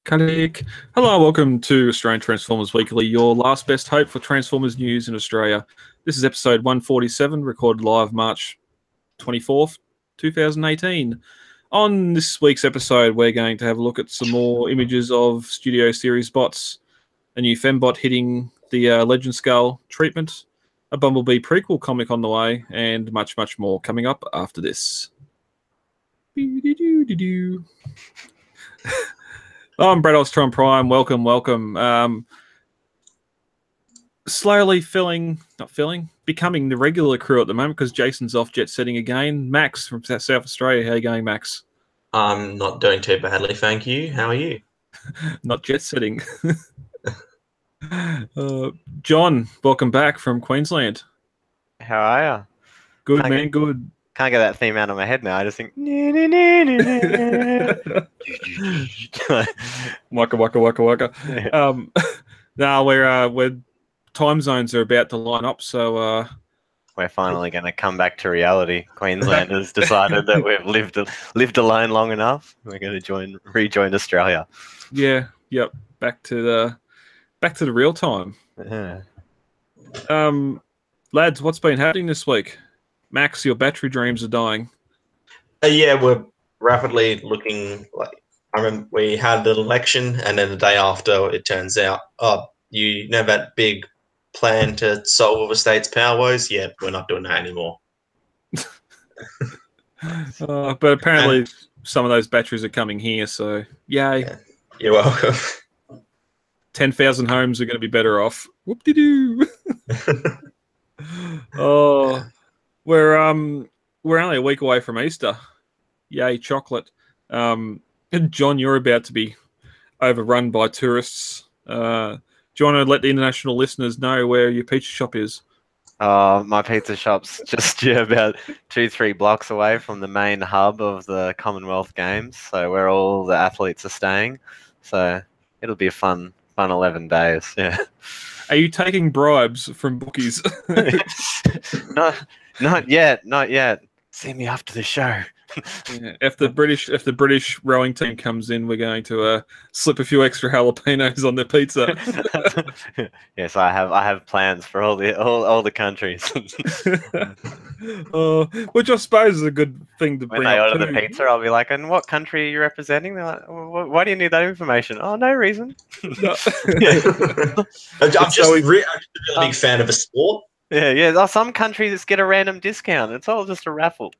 Kalik. Hello, welcome to Australian Transformers Weekly, your last best hope for Transformers news in Australia. This is episode 147, recorded live March 24th, 2018. On this week's episode, we're going to have a look at some more images of Studio Series bots, a new fembot hitting the Legend Skull treatment, a Bumblebee prequel comic on the way, and much, much more coming up after this. I'm Brad Ostrom Prime. Welcome. Slowly becoming the regular crew at the moment because Jason's off jet setting again. Max from South Australia. How are you going, Max? I'm not doing too badly, thank you. How are you? Not jet setting. John, welcome back from Queensland. How are you? Good, man, good. Can't get that theme out of my head now. I just think. Waka waka waka waka. Now we're time zones are about to line up, so we're finally going to come back to reality. Queensland has decided that we've lived alone long enough. We're going to rejoin Australia. Yeah, yep. Back to the real time. Yeah. Lads, what's been happening this week? Max, your battery dreams are dying. Yeah, we're rapidly looking like. I remember we had an election, and then the day after, it turns out, you know that big plan to solve all the state's power woes? Yeah, we're not doing that anymore. But apparently, some of those batteries are coming here, so yay! Yeah, you're welcome. 10,000 homes are going to be better off. Whoop-de-doo! Oh. We're only a week away from Easter. Yay, chocolate. John, you're about to be overrun by tourists. Do you want to let the international listeners know where your pizza shop is? My pizza shop's just about 2-3 blocks away from the main hub of the Commonwealth Games, so where all the athletes are staying. So it'll be a fun 11 days. Yeah. Are you taking bribes from bookies? Not yet. See me after the show. Yeah, if the British rowing team comes in, we're going to slip a few extra jalapenos on their pizza. Yes, I have plans for all the countries. Which I suppose is a good thing to bring up. When they order the pizza, I'll be like, "And what country are you representing?" They're like, "Why do you need that information?" Oh, no reason. No. I'm just a really big fan of a sport. Yeah. Oh, some countries get a random discount. It's all just a raffle.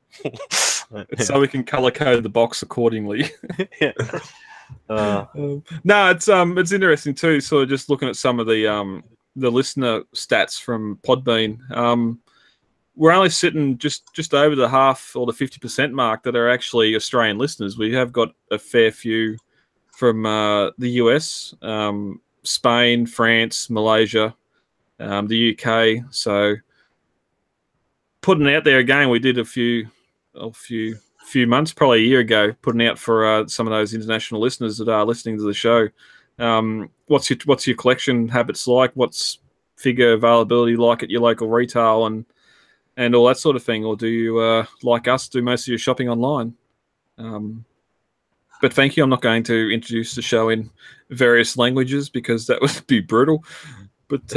So we can color code the box accordingly. Yeah. No, it's interesting too. Sort of just looking at some of the listener stats from Podbean. We're only sitting just over the half or the 50% mark that are actually Australian listeners. We have got a fair few from the US, Spain, France, Malaysia, the UK. So putting it out there again, we did a few months, probably a year ago, putting out for some of those international listeners that are listening to the show. What's your collection habits like? What's figure availability like at your local retail and all that sort of thing? Or do you, like us, do most of your shopping online? But thank you. I'm not going to introduce the show in various languages because that would be brutal. But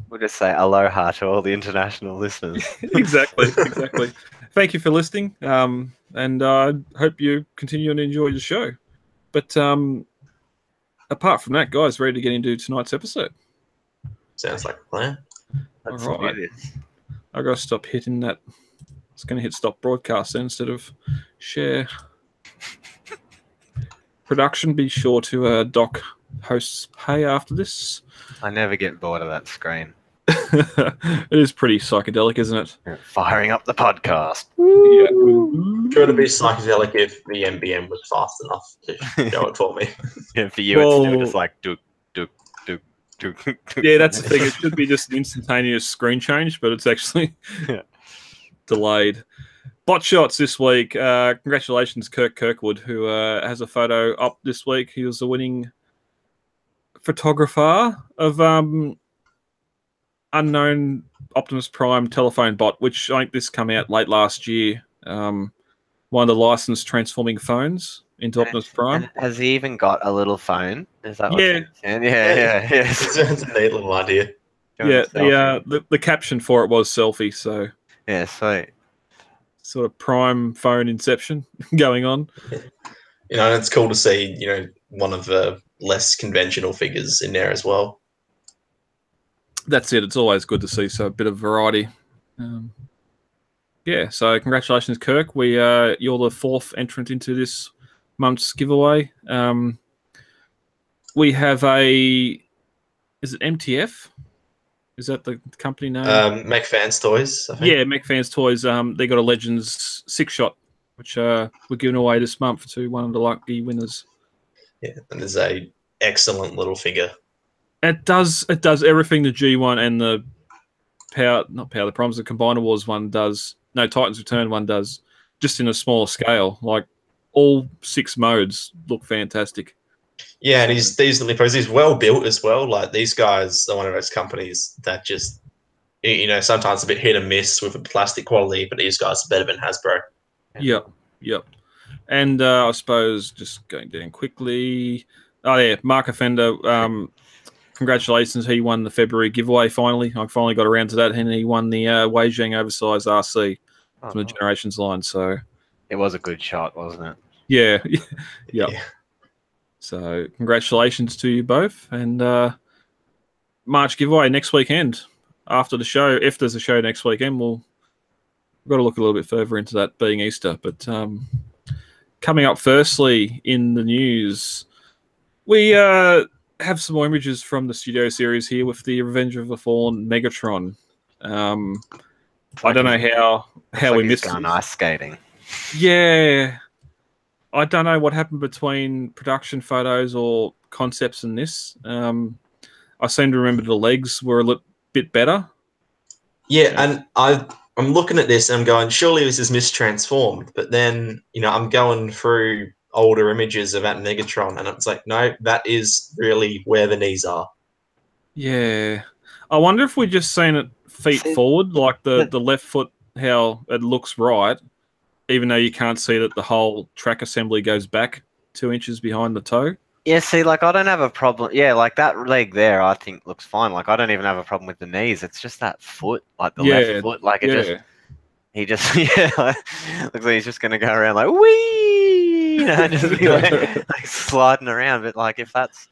we'll just say aloha to all the international listeners. Exactly. Thank you for listening, and I hope you continue to enjoy the show. But apart from that, guys, ready to get into tonight's episode? Sounds like a plan. Let's all right. do this. I got to stop hitting that. It's going to hit stop broadcast instead of share. Production, be sure to dock host's pay after this. I never get bored of that screen. It is pretty psychedelic, isn't it? Firing up the podcast. Yeah. Sure to be psychedelic if the NBN was fast enough to go it for me. Yeah, for you, it's still just like duk. Yeah, that's the thing. It should be just an instantaneous screen change, but it's actually delayed. Bot shots this week. Congratulations, Kirk Kirkwood, who has a photo up this week. He was the winning photographer of unknown Optimus Prime telephone bot, which I think this came out late last year. One of the licensed transforming phones into Optimus Prime. And has he even got a little phone? Is that what Yeah. you're saying? Yeah. It's a neat little idea. Doing Yeah, a selfie. the caption for it was selfie, so Yeah, sweet. sort of prime phone inception going on. You know, and it's cool to see, you know, one of the less conventional figures in there as well. That's it. It's always good to see a bit of variety. Yeah, so congratulations, Kirk. You're the fourth entrant into this month's giveaway. We have is it MTF? Is that the company name? McFans Toys, I think. Yeah, McFans Toys. They got a Legends 6-shot, which we're giving away this month to one of the lucky winners. Yeah, and there's a excellent little figure. It does everything the G1 and the the Primes, the Combiner Wars one does. No, Titans Return one does, just in a smaller scale. Like all 6 modes look fantastic. Yeah, and he's decently posed. He's well built as well. Like these guys are one of those companies that just, you know, sometimes a bit hit and miss with the plastic quality, but these guys are better than Hasbro. Yep. And I suppose just going down quickly. Oh yeah, Mark Offender. Congratulations, he won the February giveaway finally. I finally got around to that, and he won the Wei Zhang oversized RC from the Generations line. So it was a good shot, wasn't it? Yeah. Yeah. So congratulations to you both. And March giveaway next weekend after the show. If there's a show next weekend, we've got to look a little bit further into that being Easter. But coming up firstly in the news, we have some more images from the studio series here with the Revenge of the Fallen Megatron. I don't know how we missed it. Ice skating. Yeah. I don't know what happened between production photos or concepts in this. I seem to remember the legs were a little bit better. Yeah, and I'm looking at this and I'm going, surely this is mistransformed. But then, you know, I'm going through older images of that Megatron, and it's like, no, that is really where the knees are. Yeah. I wonder if we're just seeing it feet forward, like the left foot, how it looks right, even though you can't see that the whole track assembly goes back 2 inches behind the toe. Yeah, see, like, I don't have a problem. Yeah, like, that leg there, I think, looks fine. Like, I don't even have a problem with the knees. It's just that foot, like, the left foot. Like, he just, looks like he's just going to go around like, wee! You know, and just be like sliding around. But, like, if that's...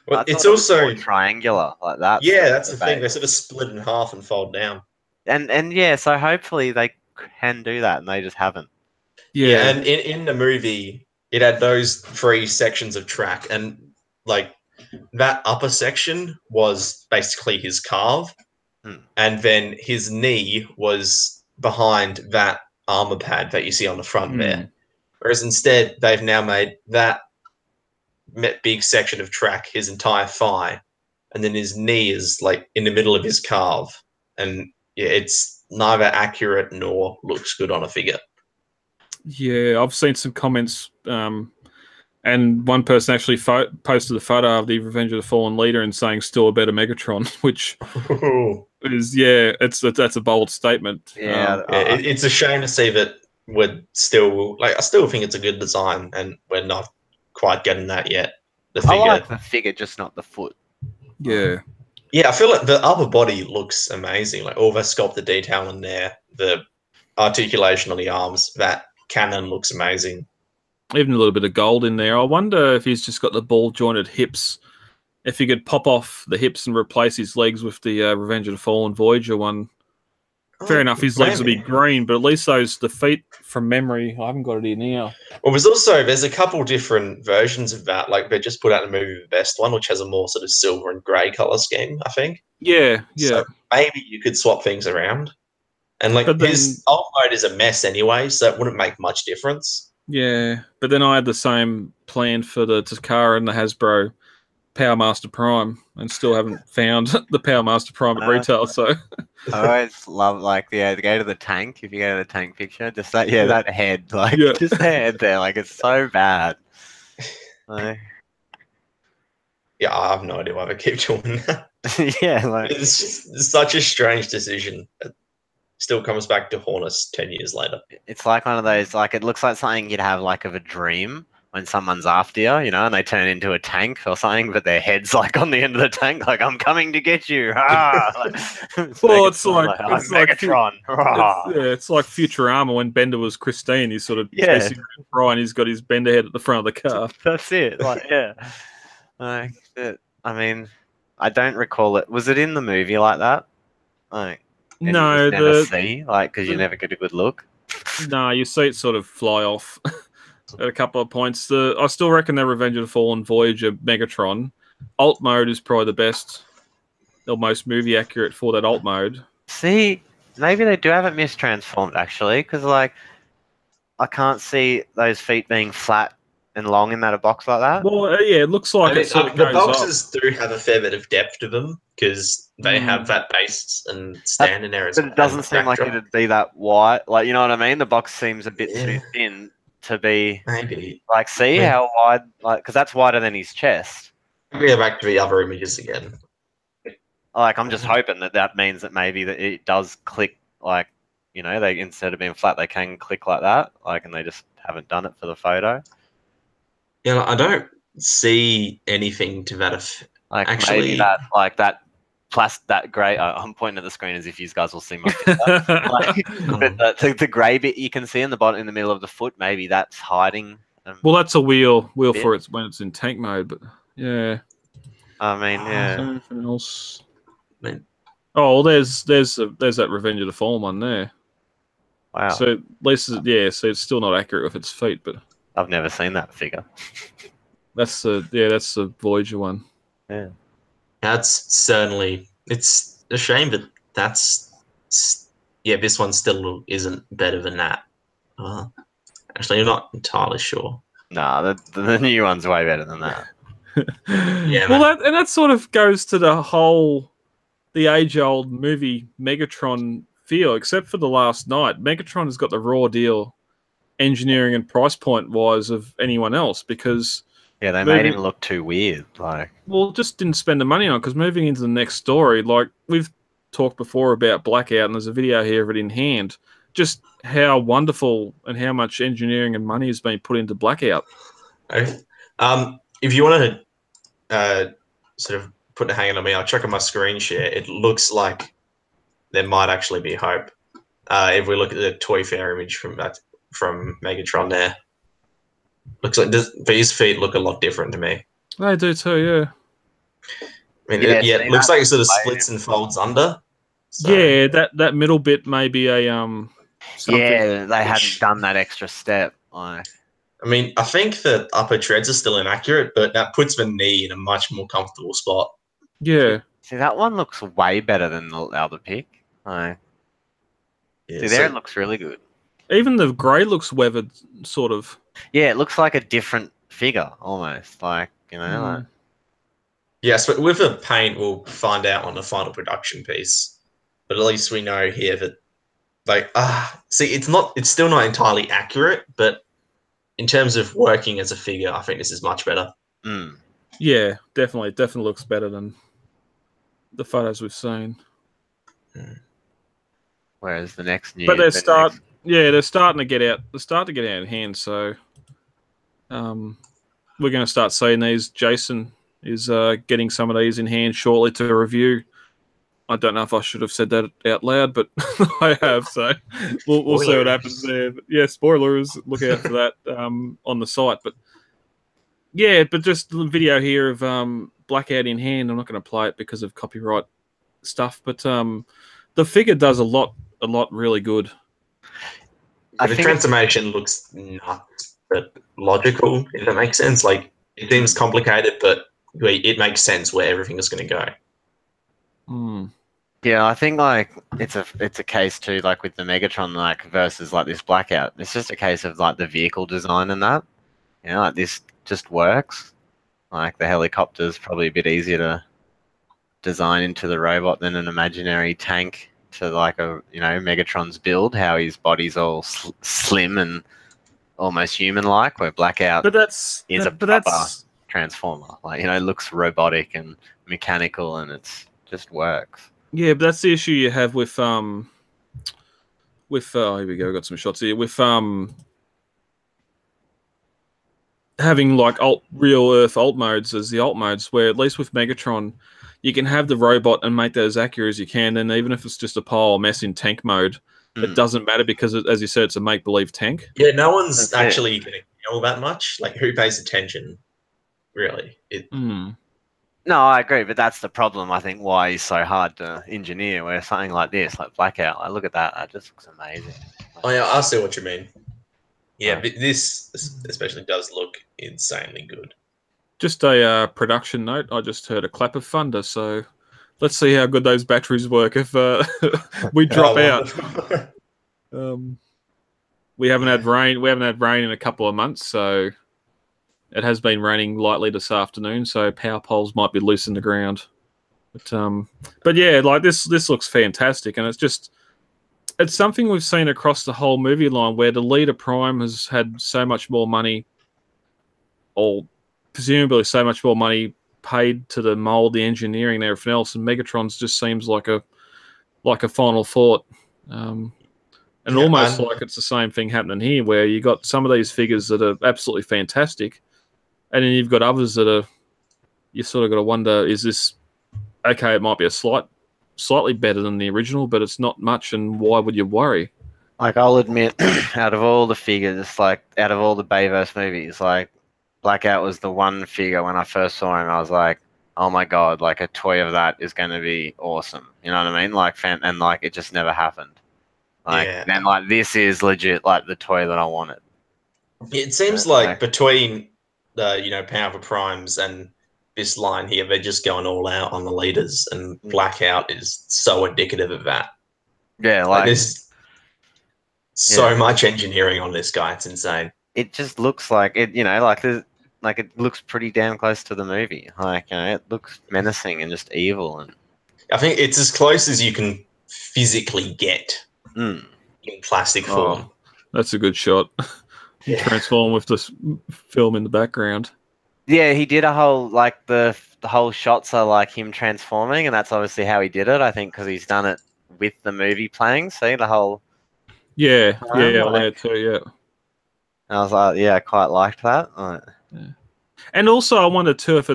Well, it's also triangular, like that. Yeah, that's the thing. They sort of split in half and fold down. And yeah, so hopefully they can do that, and they just haven't. Yeah, and in the movie, it had those 3 sections of track, and like that upper section was basically his calf, and then his knee was behind that armor pad that you see on the front there. Whereas instead, they've now made that big section of track his entire thigh, and then his knee is like in the middle of his calf, and yeah, it's neither accurate nor looks good on a figure. Yeah, I've seen some comments, and one person actually posted a photo of the Revenge of the Fallen leader and saying still a better Megatron, which is that's a bold statement. It's a shame to see that we're still I still think it's a good design, and we're not quite getting that yet. I like the figure, just not the foot. Yeah, I feel like the upper body looks amazing. Like all the sculpted detail in there, the articulation on the arms, that cannon looks amazing. Even a little bit of gold in there. I wonder if he's just got the ball jointed hips. If he could pop off the hips and replace his legs with the Revenge of the Fallen Voyager one. Fair enough, his legs will be green, but at least the feet, from memory, I haven't got it in here. Well, there's a couple different versions of that. Like they just put out a movie, the best one, which has a more sort of silver and grey colour scheme, I think. Yeah. So maybe you could swap things around. And like his old mode is a mess anyway, so it wouldn't make much difference. Yeah, but then I had the same plan for the Takara and the Hasbro Power Master Prime, and still haven't found the Power Master Prime at retail. So I always love to go to the tank. If you go to the tank picture, just that that head, just the head there, like it's so bad. Yeah, I have no idea why they keep doing that. It's just such a strange decision. It still comes back to haunt us 10 years later. It's like one of those, like it looks like something you'd have like of a dream when someone's after you, you know, and they turn into a tank or something, but their head's like on the end of the tank, like I'm coming to get you. Ah! Like, Well, it's like I'm Megatron. It's like Futurama when Bender was Christine. He's sort of Yeah. chasing Brian. He's got his Bender head at the front of the car. That's it. Like, yeah. Like, I mean, I don't recall it. Was it in the movie like that? Like, and No, you just never see, like, because you never get a good look. No, you see it sort of fly off at a couple of points. I still reckon the Revenge of the Fallen Voyager Megatron alt mode is probably the best, or most movie accurate for that alt mode. See, maybe they do have it mistransformed actually, because like I can't see those feet being flat and long in that box like that. Well, yeah, it looks like it sort of the goes boxes up. do have a fair bit of depth to them because they have that base and stand in there. But it doesn't seem like it'd be that wide. Like, you know what I mean? The box seems a bit too thin to be. Maybe. Like, see how wide? Like, because that's wider than his chest. We go back to the other images again. Like, I'm just hoping that means that maybe that it does click. Like, you know, they instead of being flat, they can click like that. Like, and they just haven't done it for the photo. Yeah, I don't see anything to that effect. Like, actually, maybe that grey. I'm pointing at the screen as if you guys will see my finger. Like, but the grey bit you can see in the bottom, in the middle of the foot, maybe that's hiding. Well, that's a wheel for it when it's in tank mode. But yeah, I mean, yeah. Is there anything else? Oh, well, there's that Revenge of the Fallen one there. Wow. So at least so it's still not accurate with its feet, but I've never seen that figure. that's the Voyager one. Yeah. That's certainly. It's a shame that this one still isn't better than that. Actually, I'm not entirely sure. Nah, the new one's way better than that. Yeah. Well, that sort of goes to the age-old movie Megatron feel, except for the last night. Megatron has got the raw deal, engineering and price point wise, of anyone else because they made him look too weird. Like, well, just didn't spend the money on because moving into the next story, like we've talked before about Blackout, and there's a video here of it in hand. Just how wonderful and how much engineering and money has been put into Blackout. If you want to sort of put a hang on me, I'll check on my screen share. It looks like there might actually be hope. If we look at the Toy Fair image from Megatron there, looks like these feet look a lot different to me. They do too, yeah. I mean, it looks like it sort of splits and folds under. So. Yeah, that middle bit may be a something. Yeah, they hadn't done that extra step. Like, I mean, I think the upper treads are still inaccurate, but that puts the knee in a much more comfortable spot. Yeah. See, that one looks way better than the other pick. Like, Yeah, see, there it looks really good. Even the grey looks weathered, sort of. Yeah, it looks like a different figure, almost. Like, you know, like... Yes, but with the paint, we'll find out on the final production piece. But at least we know here that, like, see, it's still not entirely accurate, but in terms of working as a figure, I think this is much better. Yeah, definitely. It definitely looks better than the photos we've seen. Whereas the next new... But they're starting to get out. They're starting to get out of hand, so we're going to start seeing these. Jason is getting some of these in hand shortly to review. I don't know if I should have said that out loud, but I have, so we'll see what happens there. But yeah, spoilers, look out for that on the site. But yeah, but just the video here of Blackout in hand. I'm not going to play it because of copyright stuff, but the figure does a lot really good. The transformation looks nuts, but logical, if that makes sense. Like, it seems complicated, but it makes sense where everything is going to go. Yeah, I think like it's a case too, like with the Megatron, like versus like this Blackout. It's just a case of like the vehicle design and that. You know, like this just works. Like the helicopter's probably a bit easier to design into the robot than an imaginary tank to like a, you know, Megatron's build, how his body's all slim and almost human-like, where Blackout is a proper transformer. Like, you know, it looks robotic and mechanical and it's just works. Yeah, but that's the issue you have with here we go, we've got some shots here with having like real Earth alt modes as the alt modes, where at least with Megatron, you can have the robot and make that as accurate as you can, and even if it's just a pile of mess in tank mode, it doesn't matter because, as you said, it's a make-believe tank. Yeah, no one's actually going to kill that much. Like, who pays attention, really? No, I agree, but that's the problem. I think why he's so hard to engineer. Where something like this, like Blackout, like look at that, that just looks amazing. Oh yeah, I see what you mean. Yeah, but this especially does look insanely good. Just a production note, I just heard a clap of thunder, so let's see how good those batteries work if we drop out. We haven't had rain. We haven't had rain in a couple of months, so it has been raining lightly this afternoon. So power poles might be loose in the ground. But yeah, like this looks fantastic, and it's something we've seen across the whole movie line, where the leader Prime has had so much more money, or presumably so much more money paid to the mold, the engineering, and everything else, and Megatron's just seems like a final thought. And almost like it's the same thing happening here, where you got some of these figures that are absolutely fantastic, and then you've got others that are, you sort of got to wonder, is this okay? It might be a slightly better than the original, but it's not much, and why would you worry? Like, I'll admit, out of all the figures, like out of all the Bayverse movies, like Blackout was the one figure when I first saw him, I was like, oh my god, like a toy of that is going to be awesome. You know what I mean? Like, and like it just never happened. Like, and like this is legit, like the toy that I wanted. It seems like between the Powerful Primes and this line here, they're just going all out on the leaders, and Blackout is so indicative of that. Yeah, like there's so much engineering on this guy; it's insane. It just looks like it, like it looks pretty damn close to the movie. Like, it looks menacing and just evil, and I think it's as close as you can physically get. In plastic form. That's a good shot. Transform with this film in the background. Yeah, he did a whole, like, the whole shots are like him transforming, and that's obviously how he did it, I think, because he's done it with the movie playing. See, the whole... Yeah, too, yeah. And I was like, yeah, I quite liked that. And also, I wonder, too, if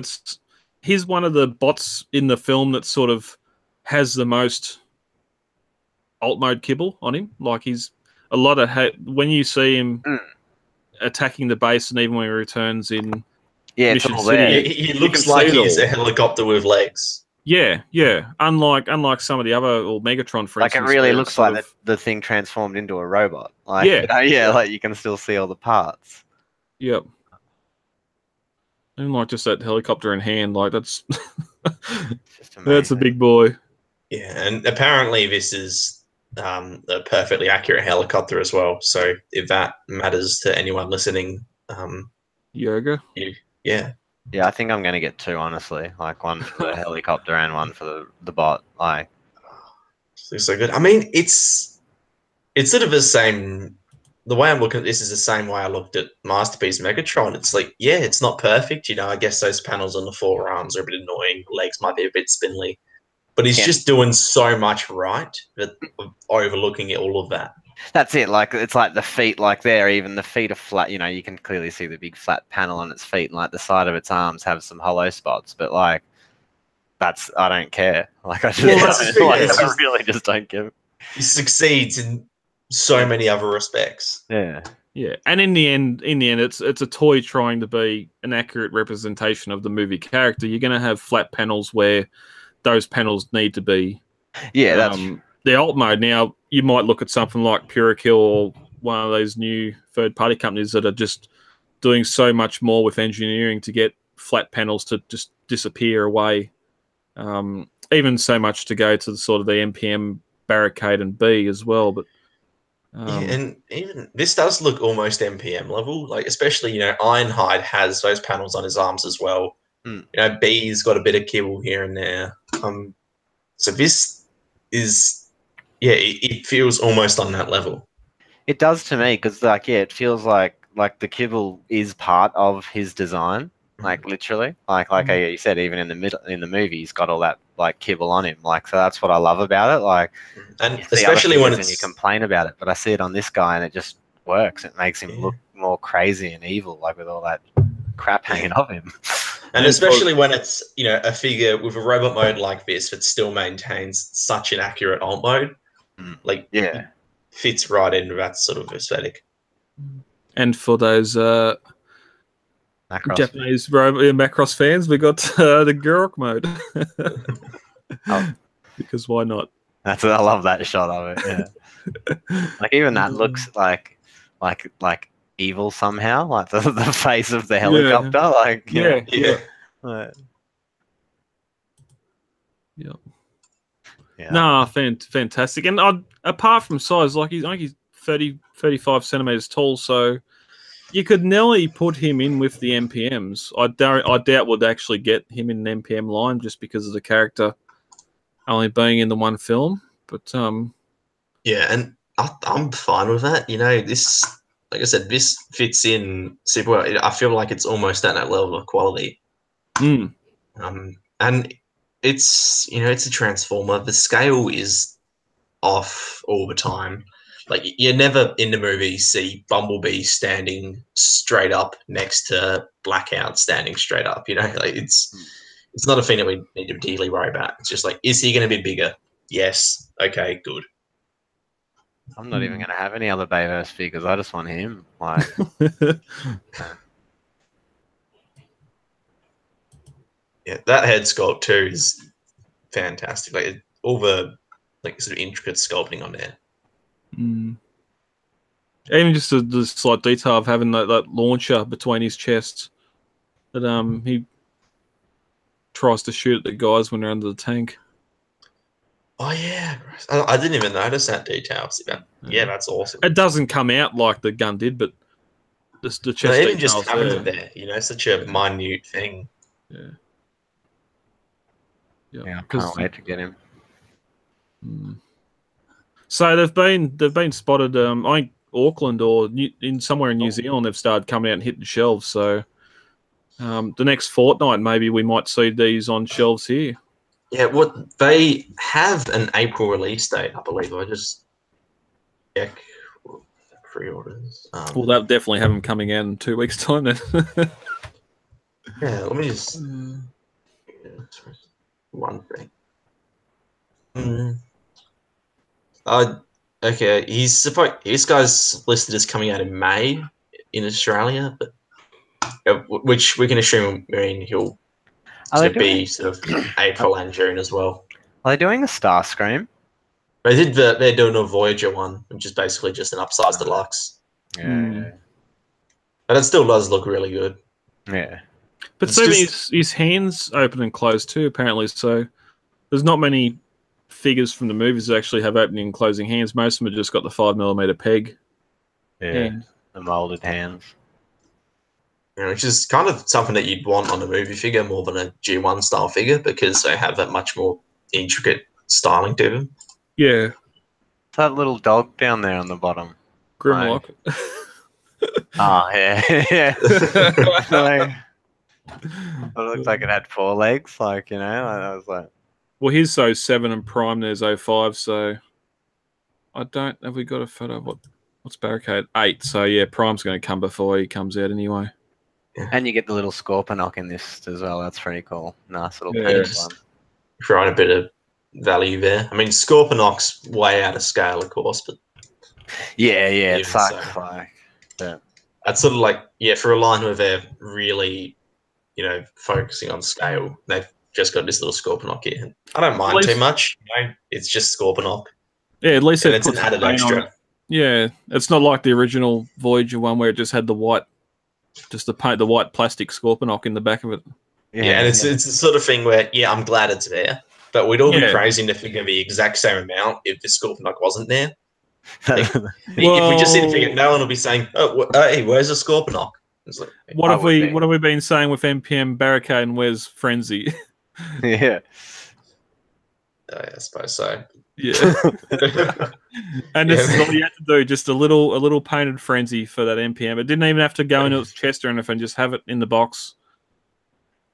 he's one of the bots in the film that sort of has the most alt mode kibble on him. Like, he's a lot of when you see him attacking the base, and even when he returns in Mission City, he looks like he's a helicopter with legs. Yeah. Unlike some of the other, or Megatron, for instance. Like, it really looks like the thing transformed into a robot. Like, like you can still see all the parts. Yep. And like just that helicopter in hand, like that's that's a big boy. Yeah, and apparently this is a perfectly accurate helicopter as well. So if that matters to anyone listening, Yoga. Yeah, I think I'm going to get two, honestly. Like, one for the helicopter and one for the bot. Like, it's so good. I mean, it's sort of the same. The way I'm looking at this is the same way I looked at Masterpiece Megatron. It's like, yeah, it's not perfect. I guess those panels on the forearms are a bit annoying. Legs might be a bit spindly. But he's just doing so much right that overlooking all of that. That's it. Like, it's like the feet, like there, even the feet are flat. You can clearly see the big flat panel on its feet, and like the side of its arms have some hollow spots. But like, I don't care. Like, I really just don't care. He succeeds in so many other respects. Yeah. And in the end, it's a toy trying to be an accurate representation of the movie character. You're going to have flat panels where those panels need to be. Yeah, that's the alt mode. Now, you might look at something like Prequel or one of those new third-party companies that are just doing so much more with engineering to get flat panels to just disappear away. Even so much to go to the sort of the MPM barricade and B as well. But and even this does look almost MPM level. Like, especially Ironhide has those panels on his arms as well. B's got a bit of kibble here and there. So this is, it feels almost on that level. It does to me, because it feels like the kibble is part of his design, like literally, like you said, even in the movie, he's got all that like kibble on him, like, so that's what I love about it. Like, and especially when you complain about it, but I see it on this guy and it just works. It makes him look more crazy and evil, like with all that crap hanging off him. And especially when it's, a figure with a robot mode like this that still maintains such an accurate alt mode. Like, Yeah. fits right into that sort of aesthetic. And for those Macross. Japanese Macross fans, we got the Gurok mode. Because why not? I love that shot of it. Yeah. Like even that looks like evil somehow, like the face of the helicopter. Like yeah. Like, Yeah. yeah. Nah, fantastic. And apart from size, like he's 30, 35 centimeters tall, so you could nearly put him in with the NPMs. I doubt would actually get him in an NPM line just because of the character only being in the one film. But yeah, and I'm fine with that. This, like I said, this fits in super well. I feel like it's almost at that level of quality. And it's it's a transformer. The scale is off all the time. Like you never in the movie see Bumblebee standing straight up next to Blackout standing straight up. Like it's not a thing that we need to particularly worry about. It's just like, is he going to be bigger? Yes. Okay. Good. I'm not even going to have any other Bayverse figures. I just want him. Like, yeah, that head sculpt too is fantastic. Like all the sort of intricate sculpting on there. Even just the slight detail of having that launcher between his chests that he tries to shoot at the guys when they're under the tank. Oh yeah, I didn't even notice that detail. Yeah, that's awesome. It doesn't come out like the gun did, but the chest even details just having it there, such a minute thing. Yeah. Yeah, I can't wait to get him. So they've been spotted. I think Auckland or somewhere in New Zealand. They've started coming out and hitting shelves. So the next fortnight, maybe we might see these on shelves here. Yeah, they have an April release date, I believe. I just check pre-orders. Well, they'll definitely have them coming out in 2 weeks' time then. Yeah, let me just one thing. Okay, this guy's listed as coming out in May in Australia, but which we can assume he'll be sort of April and June as well. Are they doing a Starscream? They're doing a Voyager one, which is basically just an upsized deluxe. Yeah. But it still does look really good. Yeah. But his hands open and close too, apparently. So there's not many figures from the movies that actually have opening and closing hands. Most of them have just got the 5mm peg. Yeah. The molded hands. Which is kind of something that you'd want on a movie figure more than a G1 style figure because they have that much more intricate styling to them. Yeah. That little dog down there on the bottom. Grimlock. Oh, yeah. Yeah. It looked like it had 4 legs, I was like... Well, here's 07 and Prime, there's 05, so... Have we got a photo of what's Barricade? 8, so yeah, Prime's going to come before he comes out anyway. And you get the little Scorponok in this as well, that's pretty cool. Nice little painted one. Throwing a bit of value there. I mean, Scorponok's way out of scale, of course, but... Yeah, it sucks. So. That's sort of like, for a line where they're really... focusing on scale, they've just got this little Scorponok here. I don't mind too much. It's just Scorponok. Yeah, at least it's an added extra. Yeah, it's not like the original Voyager one where it just had the white plastic Scorponok in the back of it. Yeah, and it's the sort of thing where I'm glad it's there, but we'd all be praising the figure the exact same amount if the Scorponok wasn't there. If we just see the figure, no one will be saying, "Oh, hey, where's the Scorponok?" Like, what have we been saying with NPM Barricade and where's Frenzy? Yeah. I suppose so. Yeah. And this is all you had to do, just a little painted Frenzy for that NPM. It didn't even have to go into its chest or anything, just have it in the box.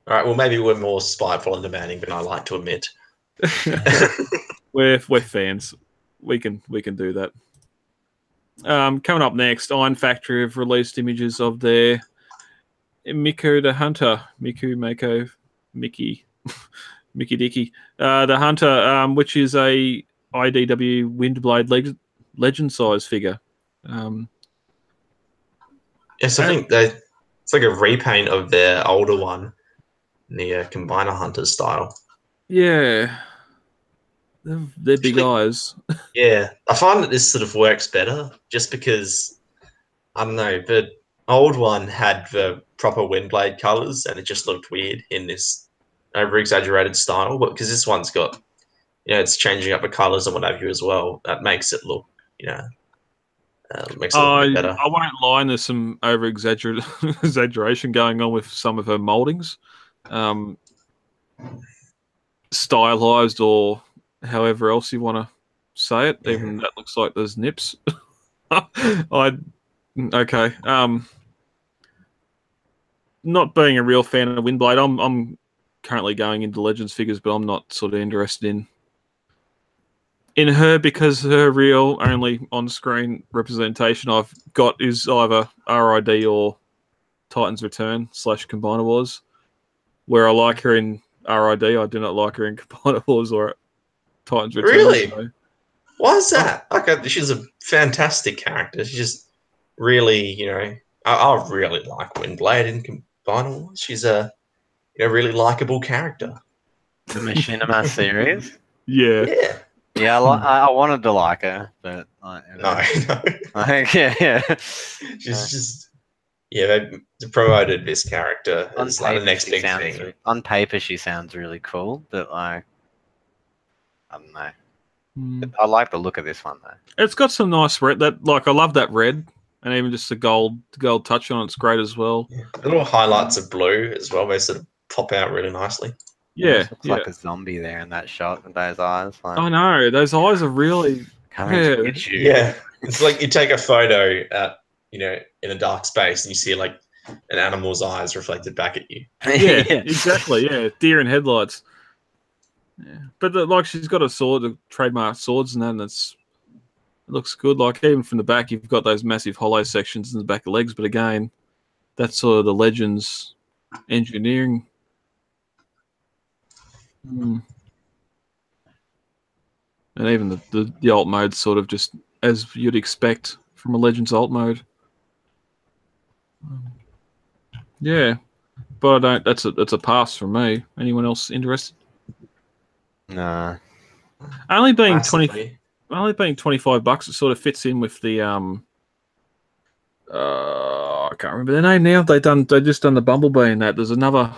All right, well maybe we're more spiteful and demanding than I like to admit. We're fans. We can do that. Coming up next, Iron Factory have released images of their Miko the Hunter, Miku, Mako, Mickey, Mickey Dicky, the Hunter, which is a IDW Windblade legend size figure. Yes, I think it's like a repaint of their older one, the Combiner Hunter style. Yeah, they're big eyes. Yeah, I find that this sort of works better just because, I don't know, the old one had the proper Windblade colors and it just looked weird in this over-exaggerated style, but because this one's got, it's changing up the colors and what have you as well, that makes it look, makes it look a bit better. I won't lie, there's some exaggeration going on with some of her moldings. Stylized or however else you want to say it, even that looks like there's nips. Okay. Not being a real fan of Windblade, I'm currently going into Legends figures, but I'm not sort of interested in her because her real only on-screen representation I've got is either RID or Titan's Return / Combiner Wars, where I like her in RID. I do not like her in Combiner Wars or Titan's Return. Really? So. Why is that? Okay, she's a fantastic character. She's just really, I really like Windblade in Combiner Wars. She's a really likable character. The Machinima series? Yeah. Yeah. Yeah, I wanted to like her, but no. yeah. She's just they promoted this character as like the next big thing. On paper, she sounds really cool, but like, I don't know. But I like the look of this one though. It's got some nice red. I love that red, and even just the gold touch on it's great as well. Yeah. The little highlights of blue as well. They sort of pop out really nicely. Yeah, looks like a zombie there in that shot with those eyes. Like, I know those eyes are really coming to get you. Yeah, it's like you take a photo at in a dark space and you see like an animal's eyes reflected back at you. Yeah, exactly. Yeah, deer in headlights. Yeah, but she's got a sword, the trademark swords, and that, it looks good. Like even from the back, you've got those massive hollow sections in the back of the legs. But again, that's sort of the Legends engineering. And even the alt mode sort of just as you'd expect from a Legends alt mode. Yeah, but I don't. That's a pass from me. Anyone else interested? Nah. Only being Massively. $25, it sort of fits in with the I can't remember their name now. They just done the Bumblebee and that. There's another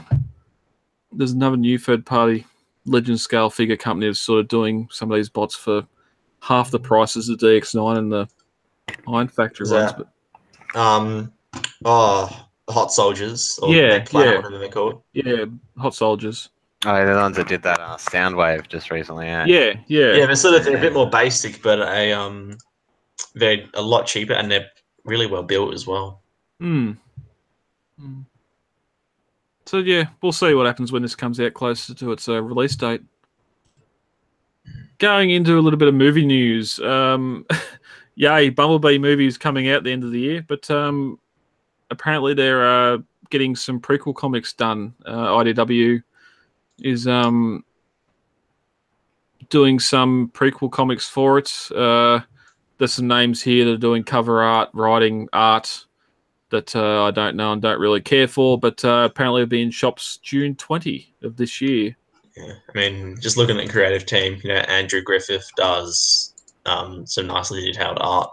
new third party Legend scale figure company that's sort of doing some of these bots for half the price as the DX9 and the Iron Factory ones. But Hot Soldiers, or whatever they're called. Yeah, Hot Soldiers. Oh, they're the ones that did that Soundwave just recently. Yeah. Yeah. They're sort of a bit more basic, but they're a lot cheaper and they're really well built as well. So yeah, we'll see what happens when this comes out closer to its release date. Going into a little bit of movie news. Yay, Bumblebee movie is coming out at the end of the year, but apparently they're getting some prequel comics done. IDW is doing some prequel comics for it. There's some names here that are doing cover art, writing art that I don't know and don't really care for, but apparently it'll be in shops June 20 of this year. Yeah, I mean, just looking at the creative team, Andrew Griffith does some nicely detailed art,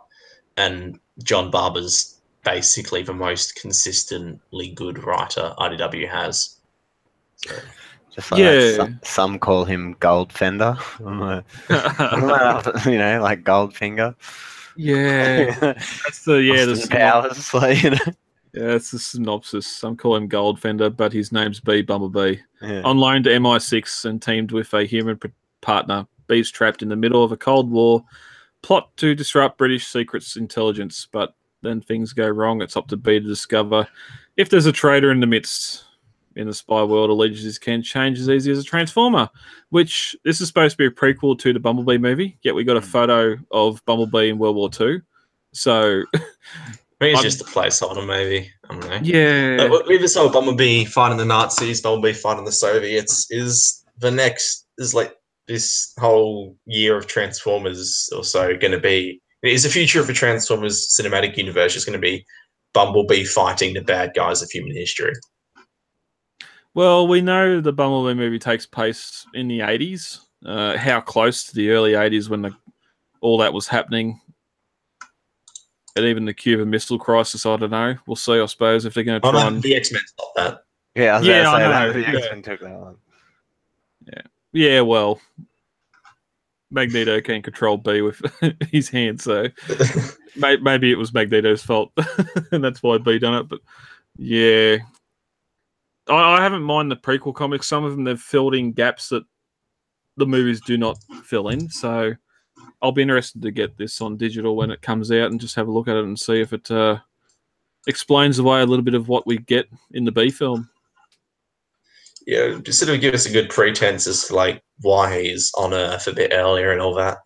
and John Barber's basically the most consistently good writer IDW has. So. Just like that, some call him Goldfender. Like Goldfinger. Yeah, that's the powers. Yeah, that's the synopsis. Some call him Goldfender, but his name's B Bumblebee. Yeah. On loan to MI6 and teamed with a human partner, B's trapped in the middle of a Cold War plot to disrupt British secrets intelligence. But then things go wrong. It's up to B to discover if there's a traitor in the midst. In the spy world, allegiances can change as easy as a transformer, which this is supposed to be a prequel to the Bumblebee movie, yet we got a photo of Bumblebee in World War II. So I think it's just a placeholder, maybe. I don't know. Yeah. Like, with this whole Bumblebee fighting the Nazis, Bumblebee fighting the Soviets, is like this whole year of Transformers or so going to be? Is the future of the Transformers cinematic universe just going to be Bumblebee fighting the bad guys of human history? Well, we know the Bumblebee movie takes place in the 80s. How close to the early 80s when all that was happening, and even the Cuban Missile Crisis, I don't know. We'll see, I suppose, if they're going to try and... The X-Men stopped that. Yeah, I was Yeah, gonna say I know. that. The Yeah. X-Men took that one. Yeah, well, Magneto can control B with his hand, so maybe it was Magneto's fault, and that's why B done it. But yeah, I haven't mind the prequel comics. Some of them they've filled in gaps that the movies do not fill in. So I'll be interested to get this on digital when it comes out and just have a look at it and see if it explains away a little bit of what we get in the B film. Yeah, just sort of give us a good pretense as to like why he's on Earth a bit earlier and all that.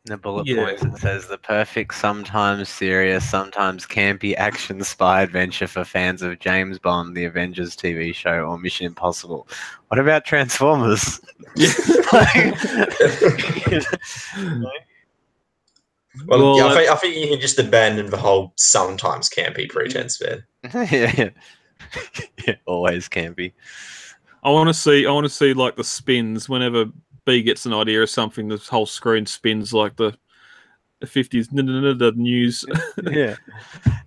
In the bullet points, it says the perfect, sometimes serious, sometimes campy action spy adventure for fans of James Bond, the Avengers TV show, or Mission Impossible. What about Transformers? Well, yeah, I think you can just abandon the whole sometimes campy pretense there. Yeah, always campy. I want to see like the spins whenever B gets an idea or something. The whole screen spins like the 50s the news. Yeah,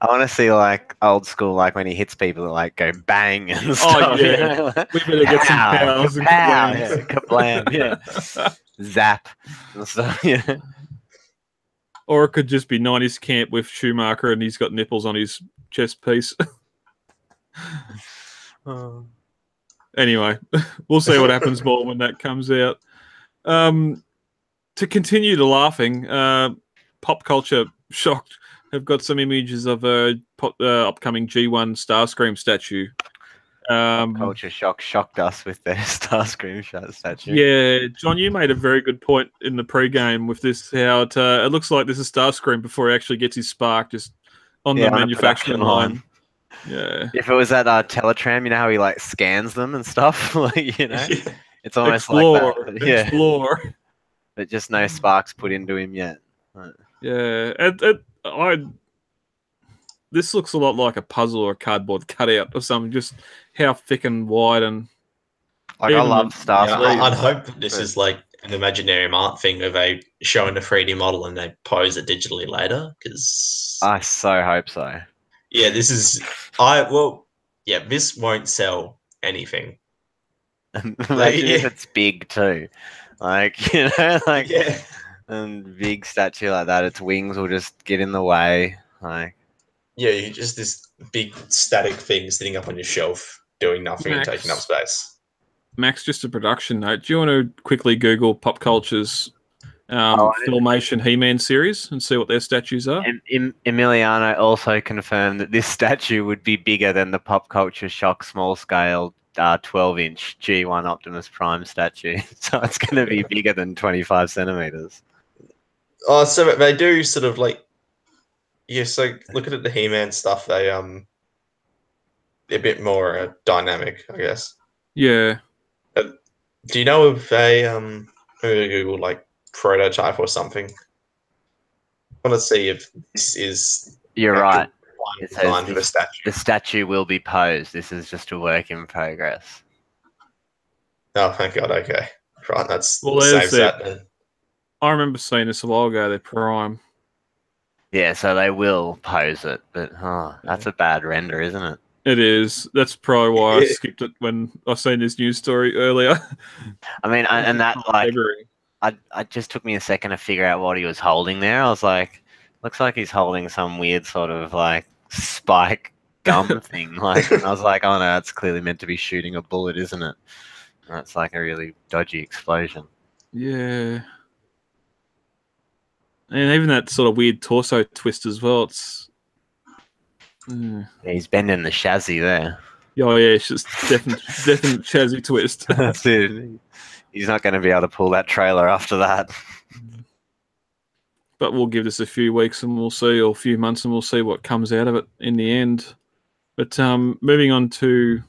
I want to see like old school, like when he hits people that like go bang and stuff. Oh yeah, you know? we better get some powers and kablam, yeah. Zap and stuff. Yeah. Or it could just be 90s camp with Schumacher and he's got nipples on his chest piece. Anyway, we'll see what happens more when that comes out. To continue the laughing, Pop Culture Shocked have got some images of a upcoming G1 Starscream statue. Pop Culture shocked us with their Starscream statue. Yeah, John, you made a very good point in the pre-game with this, how it looks like this is Starscream before he actually gets his spark just on the manufacturing line. Yeah. If it was at Teletram, you know how he like scans them and stuff, like, you know, it's almost Explore, like that. Yeah. Explore. But just no sparks put into him yet. Right. Yeah, this looks a lot like a puzzle or a cardboard cutout or something. Just how thick and wide and. Like, I love Starscream. Yeah, I'd hope that this is like an Imaginarium art thing where they show in a 3D model and they pose it digitally later. Because I so hope so. Yeah, this won't sell anything. Imagine if it's big too, like, you know, like, and big statue like that, its wings will just get in the way, like. Yeah, you just this big static thing sitting up on your shelf doing nothing and taking up space. Max, just a production note. Do you want to quickly Google Pop Culture's Filmation He-Man series and see what their statues are? Emiliano also confirmed that this statue would be bigger than the Pop Culture Shock small scale 12-inch G1 Optimus Prime statue. So it's going to be bigger than 25 centimeters. Oh, so they do sort of like, yeah, so looking at the He-Man stuff, they're a bit more dynamic, I guess. Yeah. Do you know of a Google like prototype or something? I want to see if this is. You're right. It says for the statue. The statue will be posed. This is just a work in progress. Oh, thank God. Okay, right. That's saves that then. I remember seeing this a while ago. They're Prime. Yeah, so they will pose it, but that's a bad render, isn't it? It is. That's probably why I skipped it when I seen this news story earlier. I mean, and that like, I just took me a second to figure out what he was holding there. I was like, looks like he's holding some weird sort of like spike gum thing. Like, and I was like, oh no, that's clearly meant to be shooting a bullet, isn't it? And it's like a really dodgy explosion. Yeah. And even that sort of weird torso twist as well. It's yeah, he's bending the chassis there. Oh yeah, it's just definite chassis twist. That's it. He's not going to be able to pull that trailer after that. but we'll give this a few weeks and we'll see, or a few months, and we'll see what comes out of it in the end. But moving on to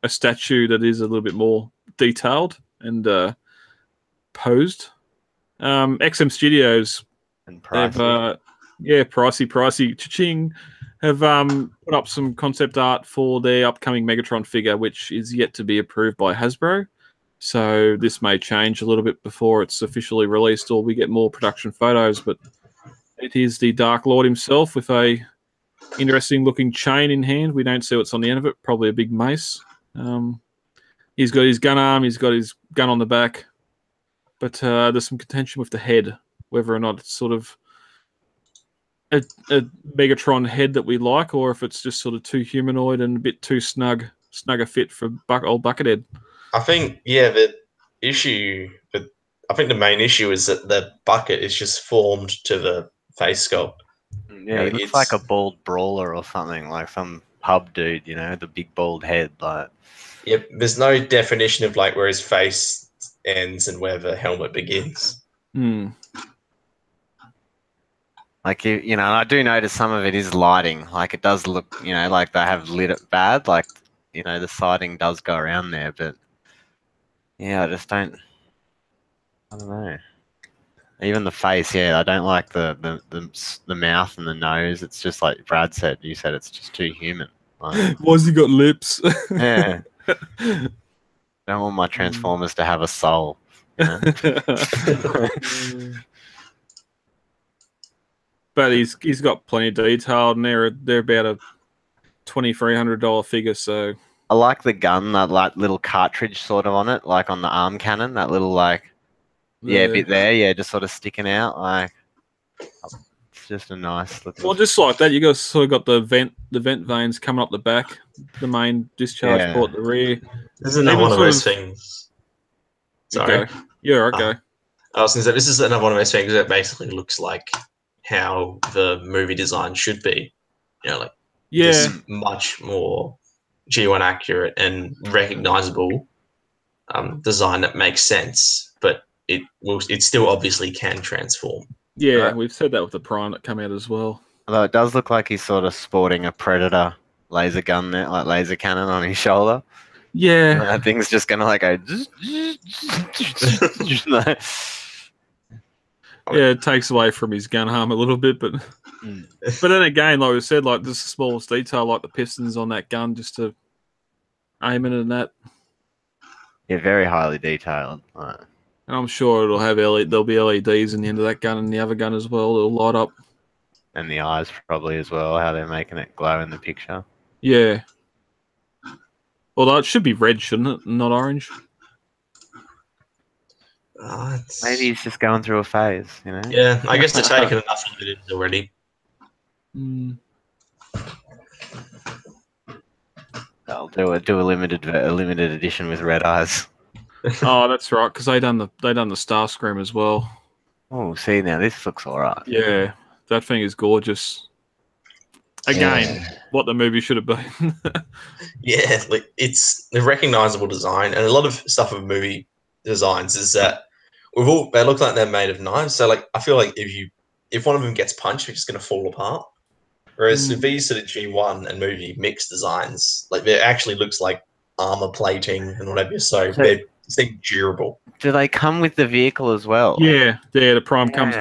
a statue that is a little bit more detailed and posed. XM Studios And have, pricey. pricey, cha-ching, have put up some concept art for their upcoming Megatron figure, which is yet to be approved by Hasbro. So this may change a little bit before it's officially released, or we get more production photos. But it is the Dark Lord himself with a interesting looking chain in hand. We don't see what's on the end of it. Probably a big mace. He's got his gun arm. He's got his gun on the back. But there's some contention with the head, whether or not it's sort of a Megatron head that we like, or if it's just sort of too humanoid and a bit too snug a fit for old Buckethead. I think, I think the main issue is that the bucket is just formed to the face sculpt. Yeah, he looks like a bald brawler or something, like some pub dude, the big bald head. Like, Yep, there's no definition of like where his face ends and where the helmet begins. Like, I do notice some of it is lighting. Like, it does look, like they have lit it bad. Like, the siding does go around there, but yeah, I don't know. Even the face, I don't like the mouth and the nose. It's just like Brad said. You said it's just too human. Like, Why's he got lips? yeah. Don't want my Transformers to have a soul. But he's got plenty of detail, and they're about a $2,300 figure. So I like the gun, that like little cartridge sort of on it, like on the arm cannon, that little bit there, just sort of sticking out. Like, it's just a nice looking. Well, just like that, you got sort of got the vent veins coming up the back, the main discharge port, the rear. Isn't that one of those things? Sorry. Okay. Yeah, okay. I was going to say, this is another one of those things that basically looks like how the movie design should be. This much more G1 accurate and recognizable design that makes sense, but it still obviously can transform. Yeah, we've said that with the Prime that come out as well. Although it does look like he's sort of sporting a Predator laser gun there, like laser cannon on his shoulder. Yeah. And that thing's just gonna like go. Yeah, it takes away from his gun arm a little bit, but then again, like we said, like this smallest detail, like the pistons on that gun, just to aim it and that. Yeah, very highly detailed. And I'm sure it'll have there'll be LEDs in the end of that gun and the other gun as well. It'll light up. And the eyes probably as well, how they're making it glow in the picture. Yeah. Although it should be red, shouldn't it? Not orange. Maybe he's just going through a phase, Yeah, I guess they're taking enough of it already. I'll do a limited edition with red eyes. Oh, that's right, because they done the Starscream as well. Oh, see now this looks alright. Yeah, that thing is gorgeous. Again, what the movie should have been. Yeah, like it's a recognizable design, and a lot of stuff with movie designs is that they look like they're made of knives. So like, I feel like if one of them gets punched, it's just going to fall apart. Whereas with these sort of G1 and movie mixed designs, like it actually looks like armor plating and whatever. So they seem durable. Do they come with the vehicle as well? Yeah, the Prime comes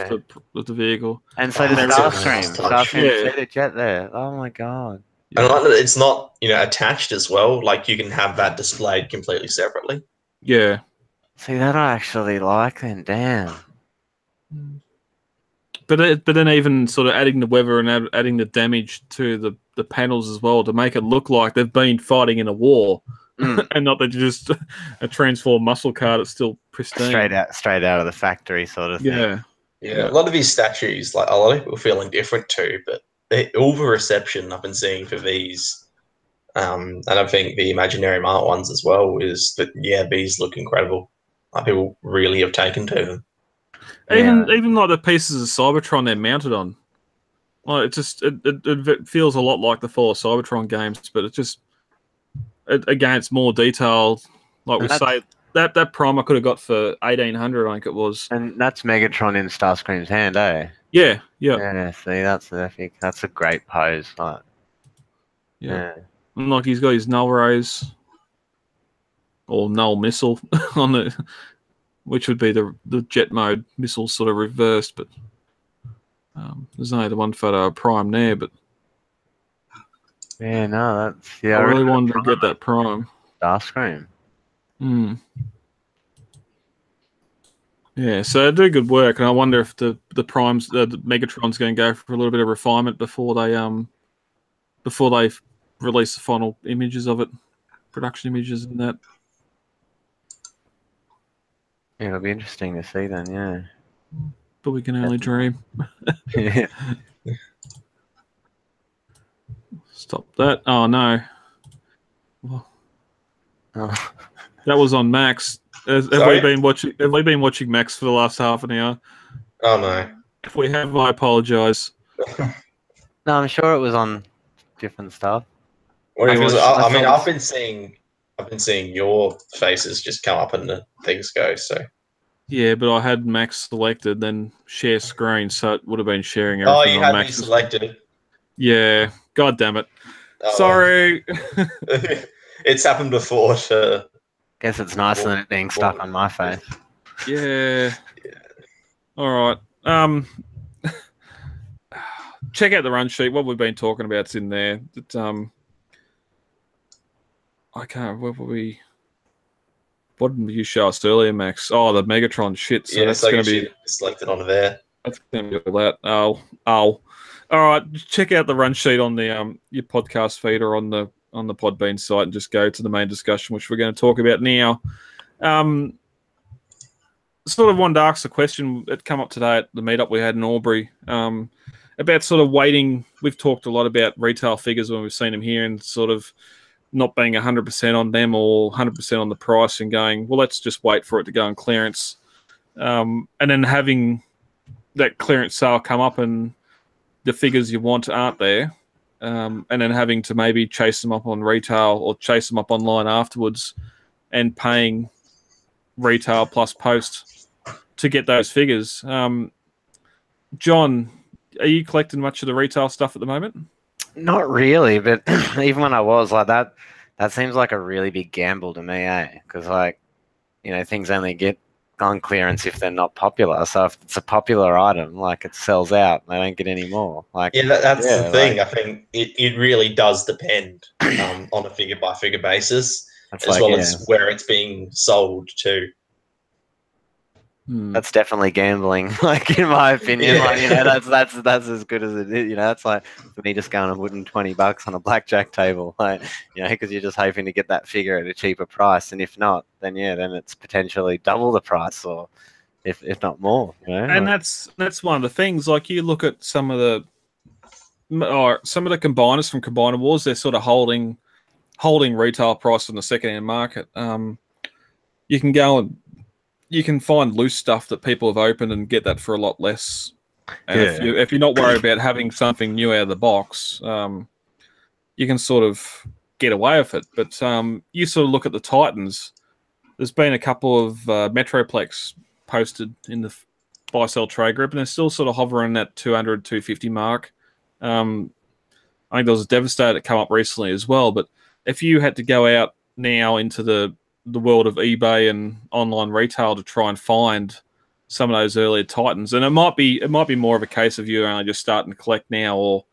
with the vehicle. And so the Starscream, see the jet there. Oh my god! And I like that it's not attached as well. Like you can have that displayed completely separately. Yeah. See, that I actually like then. Damn. But then even sort of adding the weather and adding the damage to the panels as well to make it look like they've been fighting in a war, and not that just a transformed muscle car that's still pristine. Straight out of the factory sort of thing. Yeah. A lot of these statues, like a lot of people are feeling different too, but all the reception I've been seeing for these, and I think the Imaginarium art ones as well, is that these look incredible. Like people really have taken to them. Even like the pieces of Cybertron they're mounted on, like it feels a lot like the Fall of Cybertron games, but it's more detailed. Like we say, that Prime I could have got for 1,800, I think it was. And that's Megatron in Starscream's hand, eh? Yeah, yeah, Yeah, see, that's epic. That's a great pose. Like, yeah. yeah. And like he's got his null rays or null missile on the, which would be the jet mode missile sort of reversed, but there's only the one photo of Prime there, but Yeah, no, that's I really wanted to get that Prime. Starscream. Hmm. Yeah, so they do good work, and I wonder if the Primes, the Megatron's going to go for a little bit of refinement before they release the final images of it, production images and that. Yeah, it'll be interesting to see then. Yeah. But we can only dream. Yeah. Stop that! Oh no, well, Oh. that was on Max. Have we Sorry? been watching? Have we been watching Max for the last half an hour? Oh no. If we have, I apologise. No, I'm sure it was on different stuff. Well, because I I mean, thought I've been seeing your faces just come up and the things go. So. Yeah, but I had Max selected, then share screen, so it would have been sharing Oh, everything you on had me Max's. selected. Yeah, god damn it. Oh, Sorry. it's happened before. Guess it's nicer than it being stuck on my face. Yeah. All right. Check out the run sheet. What we've been talking about's in there. I can't. What did you show us earlier, Max? Oh, the Megatron shit. So that's going to be selected onto there. That's going to be all that. Oh. All right. Check out the run sheet on the your podcast feed or on the Podbean site, and just go to the main discussion, which we're going to talk about now. Sort of wanted to ask the question that come up today at the meetup we had in Albury about sort of waiting. We've talked a lot about retail figures when we've seen them here, and sort of not being 100% on them or 100% on the price, and going, well, let's just wait for it to go on clearance, and then having that clearance sale come up and the figures you want aren't there, and then having to maybe chase them up on retail or chase them up online afterwards, and paying retail plus post to get those figures. John, are you collecting much of the retail stuff at the moment? Not really, but even when I was like that seems like a really big gamble to me, eh? Because like, you know, things only get on clearance if they're not popular. So if it's a popular item, like it sells out, they don't get any more. Like, Yeah, that's the thing. like, I think it really does depend on a figure by figure basis, as well as where it's being sold to. That's definitely gambling, like in my opinion. Yeah. Like, you know, that's as good as it is. You know, that's like for me just going and putting $20 on a blackjack table, like, you know, because you're just hoping to get that figure at a cheaper price, and if not, then then it's potentially double the price, or if not more. You know? And that's one of the things. Like you look at some of the combiners from Combiner Wars, they're sort of holding retail price in the second-hand market. You can go and you can find loose stuff that people have opened and get that for a lot less. And if you're not worried about having something new out of the box, you can sort of get away with it. But you sort of look at the Titans. There's been a couple of Metroplex posted in the buy-sell trade group, and they're still sort of hovering that 200, 250 mark. I think there was a Devastator that come up recently as well. But if you had to go out now into the world of eBay and online retail to try and find some of those earlier Titans, and it might be more of a case of you only just starting to collect now, or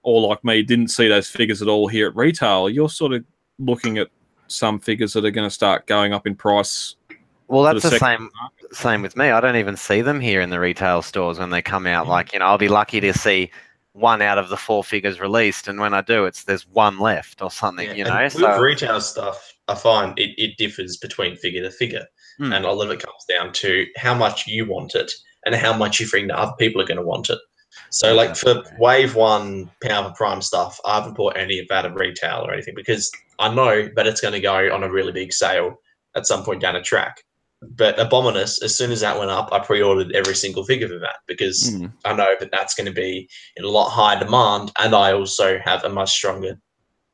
like me, didn't see those figures at all here at retail. You're sort of looking at some figures that are going to start going up in price. Well, that's the same with me. I don't even see them here in the retail stores when they come out. Like, you know, I'll be lucky to see one out of the 4 figures released, and when I do, there's one left or something. Yeah, you know, with retail stuff, I find it differs between figure to figure, and a lot of it comes down to how much you want it and how much you think that other people are going to want it. So, like for Wave 1 Power Prime stuff, I haven't bought any of that at retail or anything because I know that it's going to go on a really big sale at some point down the track. But Abominus, as soon as that went up, I pre-ordered every single figure for that because I know that that's going to be in a lot higher demand, and I also have a much stronger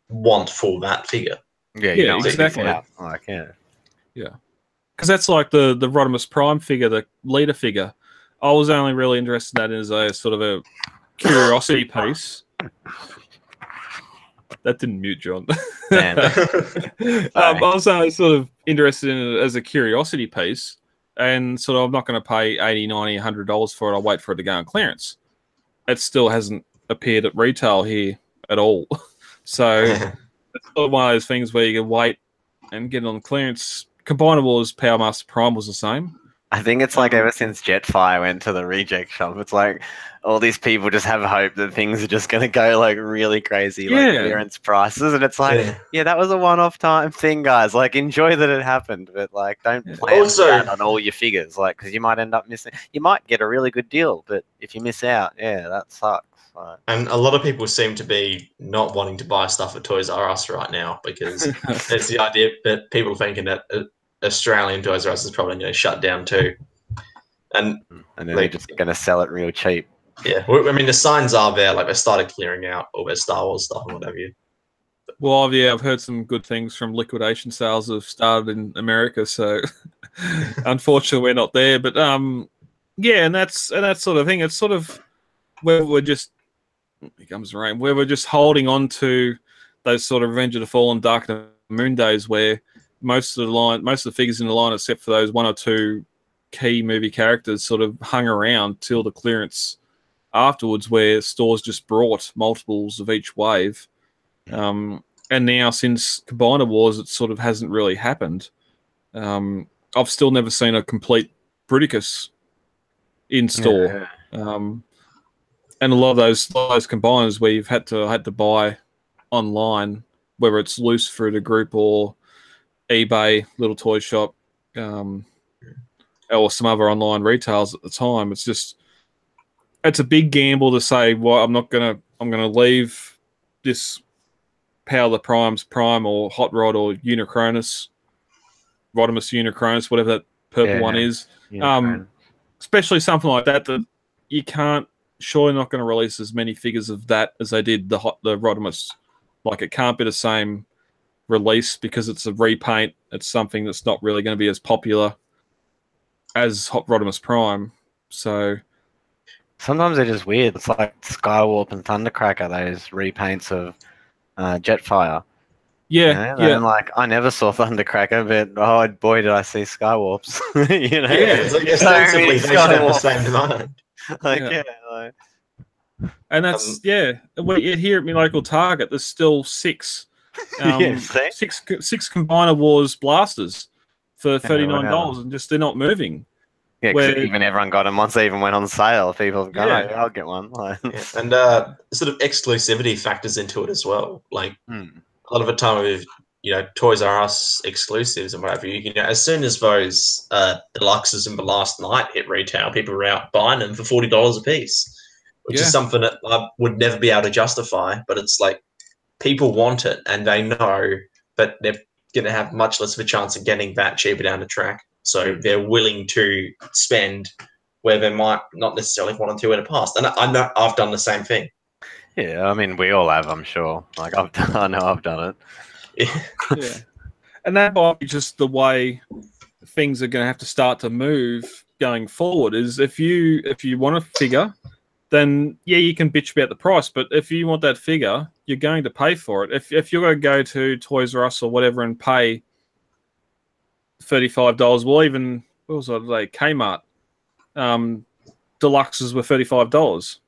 want for that figure. Yeah, exactly. Like, yeah. Because that's like the Rodimus Prime figure, the leader figure. I was only really interested in that as a sort of a curiosity piece. That didn't mute John. Man. I was only sort of interested in it as a curiosity piece, and sort of I'm not going to pay $80, $90, $100 for it. I'll wait for it to go on clearance. It still hasn't appeared at retail here at all. So it's sort of one of those things where you can wait and get it on clearance. Combinables Power Master Prime was the same. I think it's like ever since Jetfire went to the reject shop, it's like all these people just have hope that things are just going to go like really crazy, like clearance prices. And it's like, yeah, that was a one-off time thing, guys. Like, enjoy that it happened, but like, don't plan that on all your figures, like, because you might end up missing. You might get a really good deal, but if you miss out, yeah, that sucks. Right. And a lot of people seem to be not wanting to buy stuff at Toys R Us right now because it's the idea that people are thinking that Australian Toys R Us is probably going to shut down too. And then they're just going to sell it real cheap. Yeah, I mean, the signs are there. Like, they started clearing out all their Star Wars stuff and what have you. Well, yeah, I've heard some good things from liquidation sales have started in America, so unfortunately we're not there. But yeah, and that's sort of thing. It's sort of where we're just where we're just holding on to those sort of Revenge of the Fallen, Dark of the Moon days, where most of the figures in the line, except for those one or two key movie characters, sort of hung around till the clearance afterwards, where stores just brought multiples of each wave. And now, since Combiner Wars, it sort of hasn't really happened. I've still never seen a complete Bruticus in store. Yeah. And a lot of those combiners where you've had to buy online, whether it's loose through the group or eBay, little toy shop, or some other online retailers at the time. It's a big gamble to say, well, I'm gonna leave this Power of the Primes Prime or Hot Rod or Unicronus, Rodimus Unicronus, whatever that purple one is. Especially something like that you can't, surely not going to release as many figures of that as they did the Rodimus. Like, it can't be the same release because it's a repaint. It's something that's not really going to be as popular as Hot Rodimus Prime. So sometimes they're just weird. It's like Skywarp and Thundercracker, those repaints of Jetfire. Yeah, you know? And like, I never saw Thundercracker, but oh boy, did I see Skywarps. You know, yeah, it's like ostensibly they should have the same demand. And that's here at my local Target. There's still six Combiner Wars blasters for $39, and just they're not moving. Yeah, because even everyone got them once they even went on sale. People have gone, oh, I'll get one. And sort of exclusivity factors into it as well. Like a lot of the time with Toys R Us exclusives and whatever, as soon as those deluxes in the last night hit retail, people were out buying them for $40 a piece, which is something that I would never be able to justify. But it's like people want it, and they know that they're going to have much less of a chance of getting that cheaper down the track. So they're willing to spend where they might not necessarily want to in the past. And I know I've done the same thing. Yeah, I mean, we all have, I'm sure. Like, I know I've done it. Yeah. And that might be just the way things are going to have to start to move going forward, is if you want a figure, then you can bitch about the price. But if you want that figure, you're going to pay for it. If you're going to go to Toys R Us or whatever and pay $35, well, even what was it today? Kmart deluxes were $35.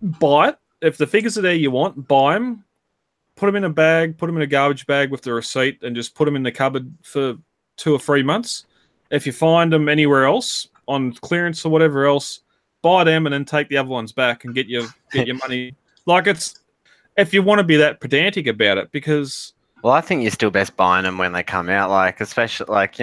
Buy it. If the figures are there you want, buy them, put them in a bag, put them in a garbage bag with the receipt, and just put them in the cupboard for 2 or 3 months. If you find them anywhere else on clearance or whatever else, buy them and then take the other ones back and get your money. Like, it's, if you want to be that pedantic about it, because well, I think you're still best buying them when they come out. Like, especially like,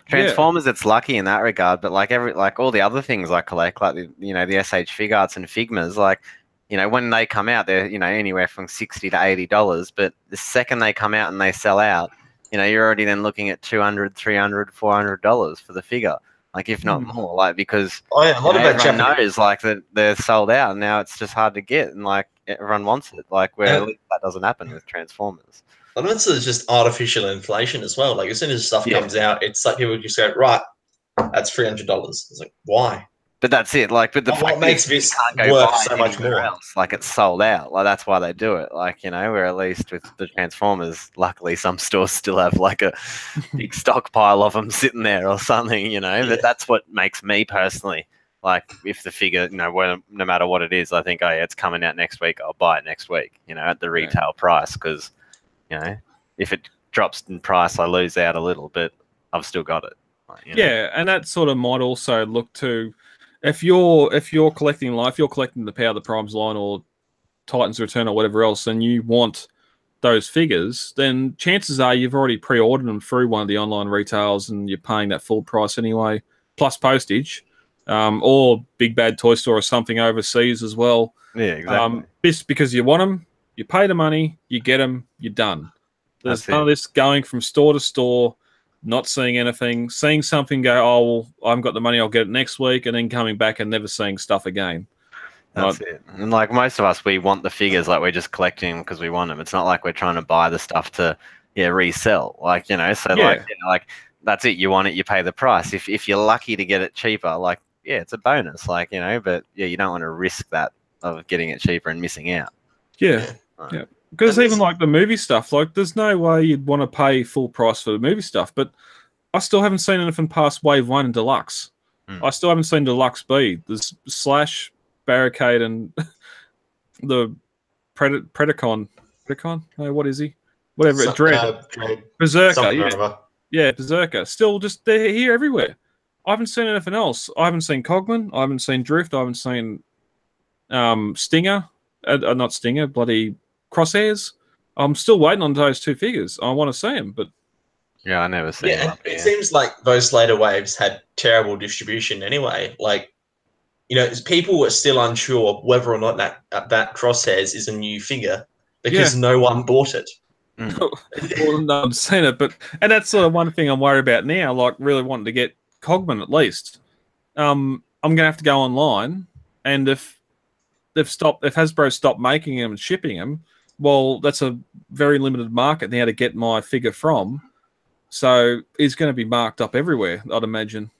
Transformers, it's lucky in that regard, but like all the other things I collect, like the SH Fig Arts and Figmas, like, when they come out, they're anywhere from $60 to $80. But the second they come out and they sell out, you're already then looking at $200, $300, $400 for the figure, like, if not more, like, because a lot of everyone knows like that they're sold out, and now it's just hard to get, and like everyone wants it, like, where at least that doesn't happen with Transformers. And that's just artificial inflation as well. Like, as soon as stuff comes out, it's like people just go, right, That's $300. It's like, why? But that's it. Like, but the What fact makes is, you this can't go worth buy so it much anywhere more? else. Like, it's sold out. Like, that's why they do it. Like, you know, where at least with the Transformers, luckily some stores still have like a big stockpile of them sitting there or something. You know, Yeah. but that's what makes me personally like if the figure, you know, no matter what it is, I think, oh yeah, it's coming out next week. I'll buy it next week. You know, at the retail price, because you know, if it drops in price, I lose out a little, but I've still got it. Like, you know? Yeah, and that sort of might also look to if you're collecting if you're collecting the Power of the Primes line or Titan's Return or whatever else, and you want those figures, then chances are you've already pre-ordered them through one of the online retails and you're paying that full price anyway, plus postage, or Big Bad Toy Store or something overseas as well. Yeah, exactly. Just because you want them, you pay the money, you get them, you're done. There's none of this going from store to store, not seeing anything, seeing something, go, oh, well, I haven't got the money, I'll get it next week, and then coming back and never seeing stuff again. That's it. And like most of us, we want the figures, like we're just collecting because we want them. It's not like we're trying to buy the stuff to resell. Like, you know, so like, you know, like that's it. You want it, you pay the price. If you're lucky to get it cheaper, like, yeah, it's a bonus. Like, you know, but yeah, you don't want to risk that of getting it cheaper and missing out. Yeah. Yeah. Because even like the movie stuff, like there's no way you'd want to pay full price for the movie stuff, but I still haven't seen anything past Wave 1 and Deluxe. I still haven't seen Deluxe B. There's Slash, Barricade, and the Predacon. No, what is he? Whatever. Dread. Berserker. Yeah, Berserker. Still just, they're here everywhere. I haven't seen anything else. I haven't seen Cogman. I haven't seen Drift. I haven't seen Stinger. Not Stinger, bloody Crosshairs. I'm still waiting on those two figures. I want to see them, but yeah, I never seen them. It seems like those later waves had terrible distribution anyway. Like, you know, people were still unsure whether or not that Crosshairs is a new figure because no one bought it. Well, no one's seen it, and that's sort of one thing I'm worried about now. Like, really wanting to get Cogman at least. I'm going to have to go online, and if Hasbro stopped making them and shipping them, well, that's a very limited market now to get my figure from. So he's going to be marked up everywhere, I'd imagine.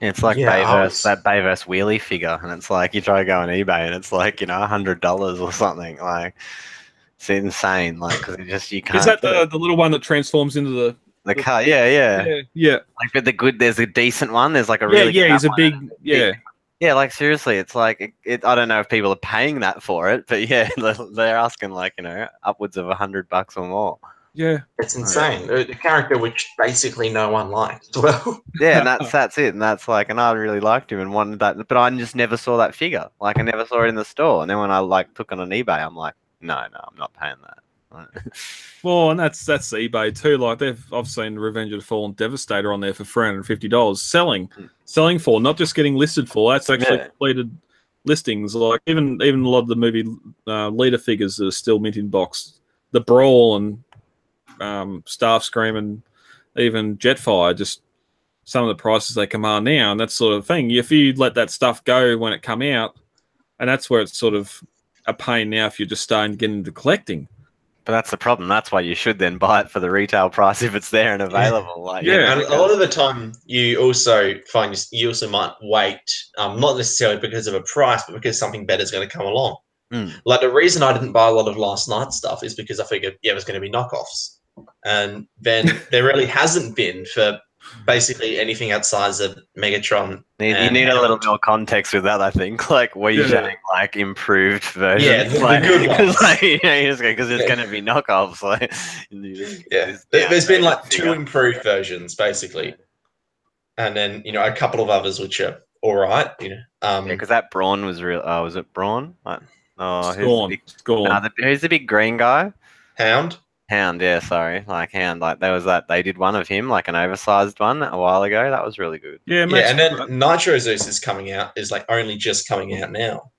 Yeah, it's like that Bayverse wheelie figure, and it's like you try to go on eBay, and it's like, you know, $100 or something. Like, it's insane. Like, because you can't. Is that the little one that transforms into the car? Yeah. Like, but there's a decent one. There's like a really he's a big Yeah, like seriously, it's like I don't know if people are paying that for it, but yeah, they're asking like, you know, upwards of $100 or more. Yeah, it's insane. The character which basically no one liked. Well, yeah, and that's it, and that's like, and I really liked him and wanted that, but I just never saw that figure. Like, I never saw it in the store, and then when I like took it on eBay, I'm like, no, I'm not paying that. Well, and that's eBay too. Like, I've seen Revenge of the Fallen Devastator on there for $350 selling for, not just getting listed for. That's actually completed listings. Like, even a lot of the movie leader figures are still mint in box. The Brawl and Starscream and even Jetfire, just some of the prices they command now, and that sort of thing. If you let that stuff go when it come out, and that's where it's sort of a pain now if you're just starting to get into collecting. But that's the problem. That's why you should then buy it for the retail price if it's there and available. Like, and a lot of the time you also might wait, not necessarily because of a price, but because something better is going to come along. Like, the reason I didn't buy a lot of last night's stuff is because I figured, it was going to be knockoffs. And then there really hasn't been for basically anything outside of Megatron. You need a little more context with that, I think. Like, were you showing like improved versions? Yeah, the good ones. Like, because it's going to be knockoffs. Like, there's been like 2 improved versions basically, and then, you know, a couple of others which are all right. You know, because that Brawn was real. Was it Brawn? Scorn. Who's the big green guy? Hound, yeah, sorry. Like, Hound, like there was that, they did one of him, like an oversized one a while ago. That was really good. Yeah, and then Nitro Zeus is like only just coming out now.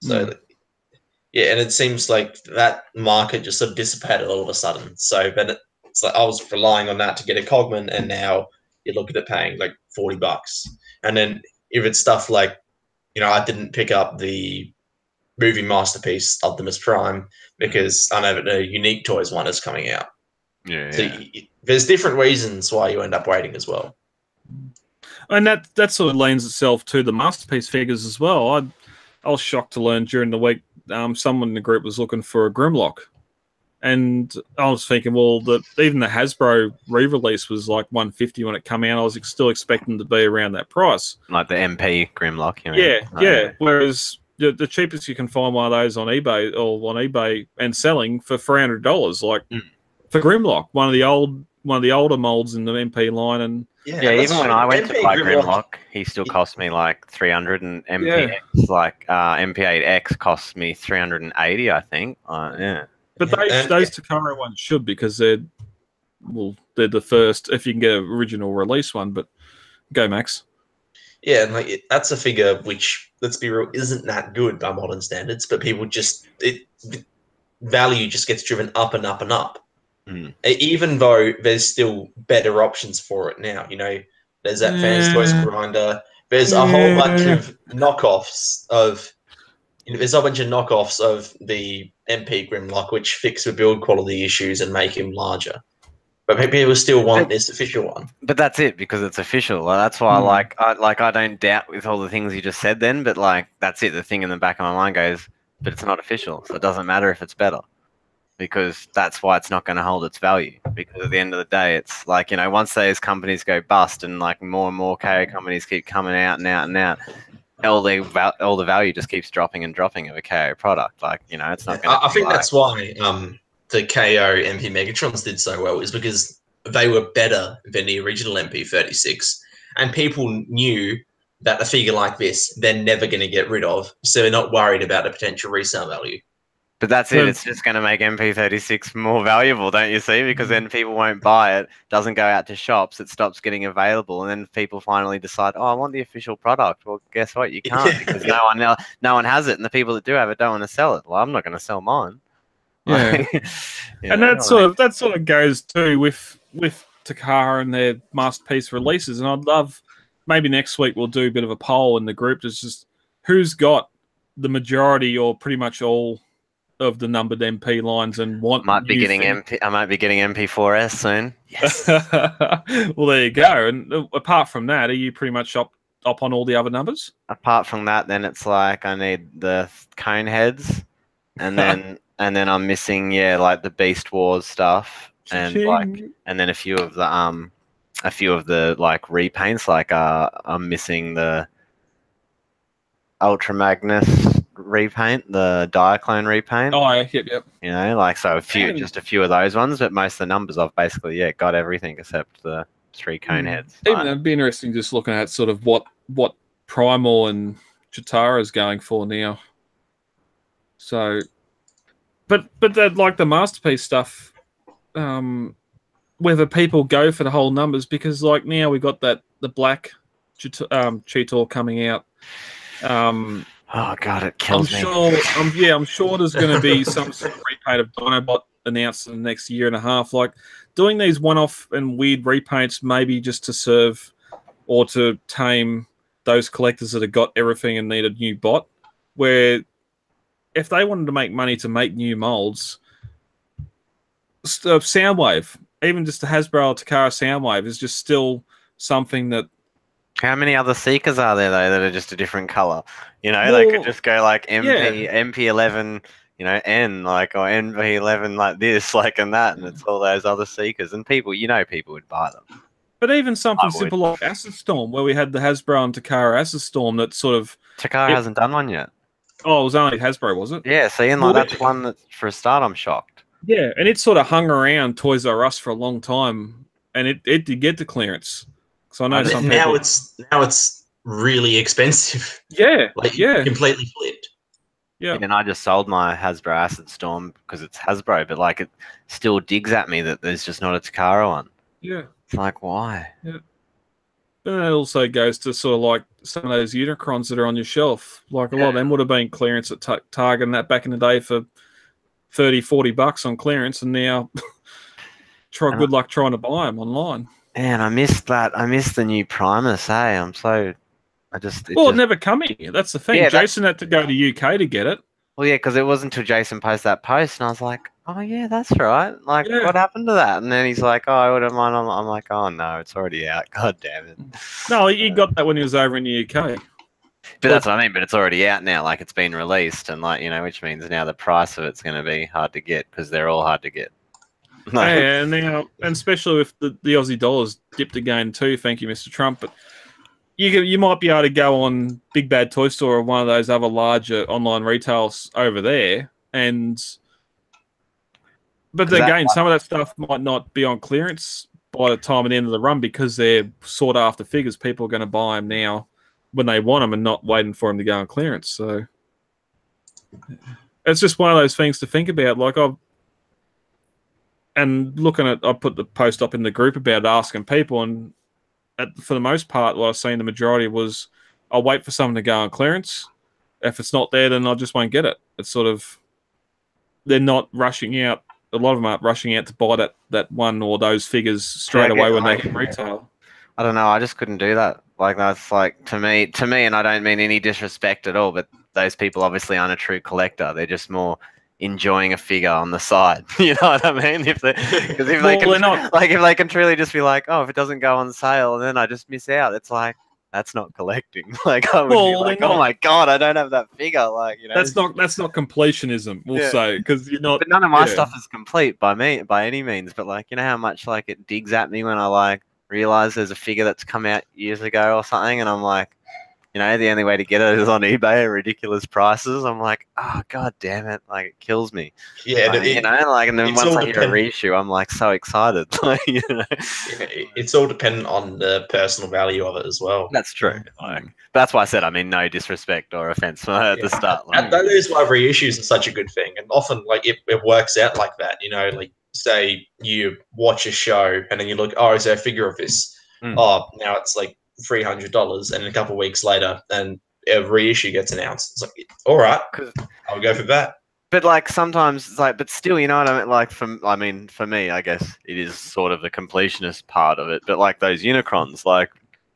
So, and it seems like that market just sort of dissipated all of a sudden. So, but it's like I was relying on that to get a Cogman, and now you look at it paying like $40. And then if it's stuff like, you know, I didn't pick up the movie masterpiece Optimus Prime because I know that the Unique Toys one is coming out. Yeah. So there's different reasons why you end up waiting as well. And that sort of lends itself to the masterpiece figures as well. I was shocked to learn during the week someone in the group was looking for a Grimlock. And I was thinking, well, even the Hasbro re-release was like $150 when it came out. I was still expecting to be around that price. Like the MP Grimlock, you mean? Yeah, Oh, yeah. Whereas the cheapest you can find one of those on eBay and selling for $300, like for Grimlock, one of the older molds in the MP line. And yeah, even when I went to buy Grimlock, he still cost me like 300, and MPX like MP8X cost me 380, I think. Yeah. But those Takara ones should, because they're the first, if you can get an original release one. But go, Max. Yeah, and like that's a figure which, let's be real, isn't that good by modern standards, but people value just gets driven up and up and up. Even though there's still better options for it now. You know, there's that Fans Toys Grinder. There's a whole bunch of knockoffs of. There's a bunch of knockoffs of the MP Grimlock which fix the build quality issues and make him larger. But people still want this official one. But that's it, because it's official. That's why I don't doubt with all the things you just said then, but like that's it. The thing in the back of my mind goes, but it's not official, so it doesn't matter if it's better. Because that's why it's not going to hold its value. Because at the end of the day, it's like, you know, once those companies go bust and like more and more KO companies keep coming out and out and out, all the value just keeps dropping and dropping of a KO product. Like, you know, it's not going to. I think that's why the KO MP Megatrons did so well, is because they were better than the original MP36, and people knew that a figure like this they're never going to get rid of, so they're not worried about the potential resale value. But that's it. It's just going to make MP36 more valuable, don't you see? Because then people won't buy it, doesn't go out to shops, it stops getting available, and then people finally decide, oh, I want the official product. Well, guess what? You can't, because no one has it, and the people that do have it don't want to sell it. Well, I'm not going to sell mine. Yeah, and that sort of goes too with Takara and their masterpiece releases. And I'd love, maybe next week we'll do a bit of a poll in the group. There's just who's got the majority or pretty much all of the numbered MP lines and want. I might be getting MP4S soon. Yes. Well, there you go. And apart from that, are you pretty much up on all the other numbers? Apart from that, then it's like I need the cone heads, and then I'm missing like the Beast Wars stuff, and and then a few of the like repaints. Like I'm missing the Ultra Magnus repaint, the Diaclone repaint. Oh, yep. You know, like, so just a few of those ones, but most of the numbers I've basically got everything except the 3 cone heads. Even it'd be interesting just looking at sort of what Primal and Chitara is going for now. So, but that, like the masterpiece stuff, whether people go for the whole numbers, because like now we got the black Cheetor coming out. Oh god, it kills me. I'm sure there's going to be some sort of repaint of Dinobot announced in the next year and a half. Like doing these one-off and weird repaints, maybe just to serve or to tame those collectors that have got everything and need a new bot. Where if they wanted to make money to make new molds, Soundwave, even just the Hasbro or Takara Soundwave, is just still something that. How many other Seekers are there though that are just a different color? You know, they could just go like MP11, you know, N, like, or NV11 like this, like, and that, and it's all those other Seekers, and people would buy them. But even something simple like Acid Storm, where we had the Hasbro and Takara Acid Storm, that sort of Takara hasn't done one yet. Oh, it was only Hasbro, was it? Yeah, see, and like that's one that for a start I'm shocked. Yeah, and it sort of hung around Toys R Us for a long time, and it did get to clearance. So I know some now it's really expensive. Yeah, completely flipped. Yeah, and I just sold my Hasbro Acid Storm because it's Hasbro, but like it still digs at me that there's just not a Takara one. Yeah, it's like why? Yeah, but it also goes to sort of like some of those Unicrons that are on your shelf. Like a lot of them would have been clearance at Target and that back in the day for $30-$40 on clearance, and now good luck trying to buy them online. Man, I missed that. I missed the new Primus. Hey, it never come here. That's the thing. Yeah, Jason had to go to UK to get it. Well, yeah, because it wasn't until Jason posted that post, and I was like, oh yeah, that's right. Like, Yeah. what happened to that? And then he's like, oh, I wouldn't mind. I'm like, oh no, it's already out. God damn it. No, he got that when he was over in the UK. But that's what I mean. But it's already out now. Like, it's been released, and like, you know, which means now the price of it's going to be hard to get because they're all hard to get. Yeah, and now, and especially with the Aussie dollars dipped again too. Thank you, Mr. Trump. But you might be able to go on Big Bad Toy Store or one of those other larger online retails over there, but again, some of that stuff might not be on clearance by the time at the end of the run because they're sought after figures. People are going to buy them now when they want them and not waiting for them to go on clearance. So it's just one of those things to think about. Like I put the post up in the group about asking people, and for the most part, what I've seen the majority was I'll wait for something to go on clearance. If it's not there, then I just won't get it. It's sort of they're not rushing out. A lot of them aren't rushing out to buy that one or those figures straight away when they hit retail. I don't know. I just couldn't do that. Like that's like to me, and I don't mean any disrespect at all, but those people obviously aren't a true collector. They're just more enjoying a figure on the side. You know what I mean? If they can truly just be like, oh, if it doesn't go on sale, then I just miss out. It's like that's not collecting. Like I would be like, oh my god, I don't have that figure. Like you know, that's not completionism. We'll say because you're not. But none of my stuff is complete by any means. But like you know how much like it digs at me when I like realize there's a figure that's come out years ago or something, and I'm like, you know, the only way to get it is on eBay at ridiculous prices. I'm like, oh god damn it! Like it kills me. Yeah, like, you know, like and then once I hear a reissue, I'm like so excited. Like, you know, it's all dependent on the personal value of it as well. That's true. Like, but that's why I said I mean no disrespect or offense at the start. Like, that is why reissues are such a good thing, and often like it works out like that. You know, like say you watch a show and then you look, oh, is there a figure of this? Oh, now it's like $300, and a couple of weeks later, then a reissue gets announced. It's like, all right, I'll go for that. But like sometimes it's like, but still, you know what I mean? Like for me, I guess it is sort of the completionist part of it. But like those Unicrons, like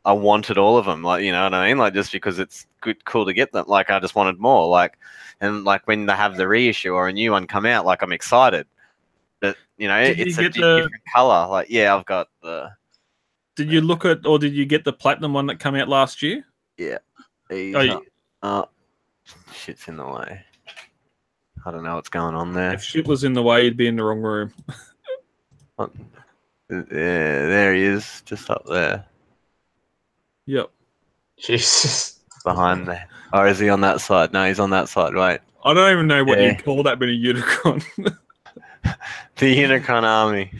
I wanted all of them. Like you know what I mean? Like just because it's cool to get them. Like I just wanted more. Like and like when they have the reissue or a new one come out, like I'm excited. But you know, it's a different color. Like yeah, I've got the. Did you look at, or did you get the platinum one that came out last year? Yeah. Shit's in the way. I don't know what's going on there. If shit was in the way, you'd be in the wrong room. Yeah, there he is, just up there. Yep. Jesus. Behind there. Or is he on that side? No, he's on that side. Wait. I don't even know what you'd call that many Unicron. The Unicron army.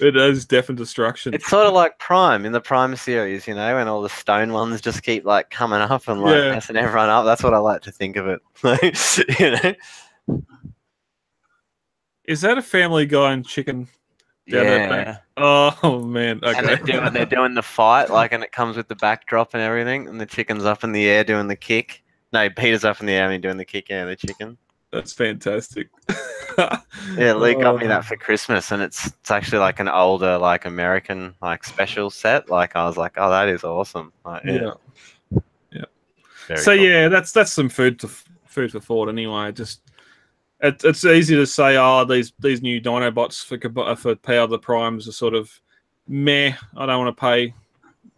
It is death and destruction. It's sort of like Prime in the Prime series, you know, and all the stone ones just keep like coming up and like messing everyone up. That's what I like to think of it. You know. Is that a Family Guy and chicken? Yeah. Oh man. Okay. And they're doing the fight, like, and it comes with the backdrop and everything, and the chicken's up in the air doing the kick. No, Peter's up in the air and doing the kick, the chicken. That's fantastic. Yeah, Lee got me that for Christmas, and it's actually like an older, like American, like special set. Like I was like, oh, that is awesome. Like, yeah. So cool. Yeah, that's some food for thought anyway. Just it's easy to say, oh, these new Dinobots for Power of the Primes are sort of meh. I don't want to pay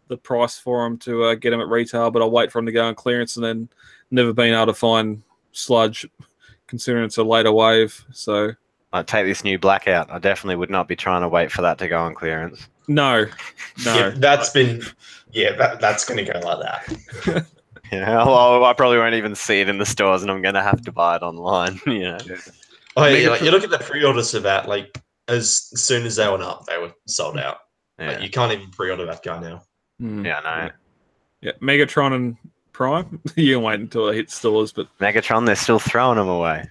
the price for them to get them at retail, but I'll wait for them to go on clearance, and then never been able to find sludge. Considering it's a later wave, so I'd take this new Blackout. I definitely would not be trying to wait for that to go on clearance. No. Yeah, that's going to go like that. Yeah, well, I probably won't even see it in the stores, and I'm going to have to buy it online. You know. Oh yeah, like, you look at the pre-orders for that. Like as soon as they went up, they were sold out. Yeah. Like, you can't even pre-order that guy now. Yeah, I know. Yeah, Megatron and Prime. You can wait until it hits stores, but Megatron, they're still throwing them away.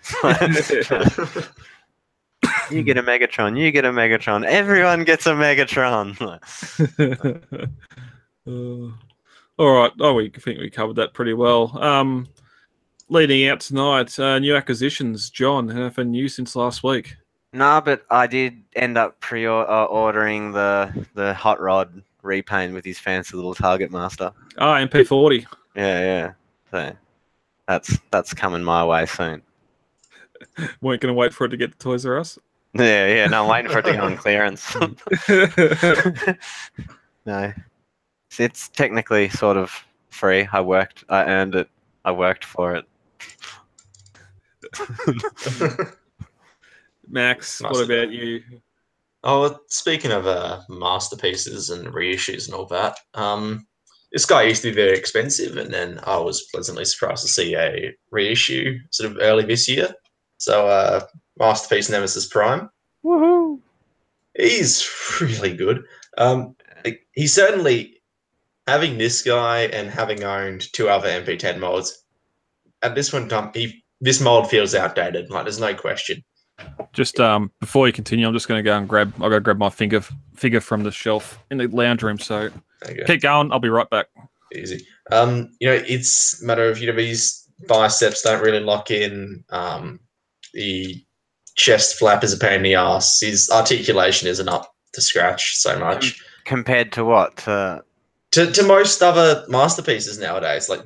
You get a Megatron. You get a Megatron. Everyone gets a Megatron. All right. Oh, we think we covered that pretty well. Leading out tonight, new acquisitions. John, anything new since last week? Nah, but I did end up ordering the Hot Rod repaint with his fancy little Target Master. MP40. Yeah. So that's coming my way soon. Weren't going to wait for it to get to Toys R Us. Yeah. No, I'm waiting for it to go on clearance. No, it's technically sort of free. I earned it. I worked for it. Max, Nice what of about you? Oh, speaking of masterpieces and reissues and all that, this guy used to be very expensive, and then I was pleasantly surprised to see a reissue sort of early this year. So, Masterpiece Nemesis Prime. Woohoo! He's really good. He certainly, having this guy and having owned 2 other MP10 molds, at this one time, this mold feels outdated. Like, there's no question. Just before you continue, I'm just going to go and grab my figure from the shelf in the lounge room. So keep going. I'll be right back. Easy. It's a matter of these biceps don't really lock in. The chest flap is a pain in the ass. His articulation isn't up to scratch so much compared to what to most other masterpieces nowadays. Like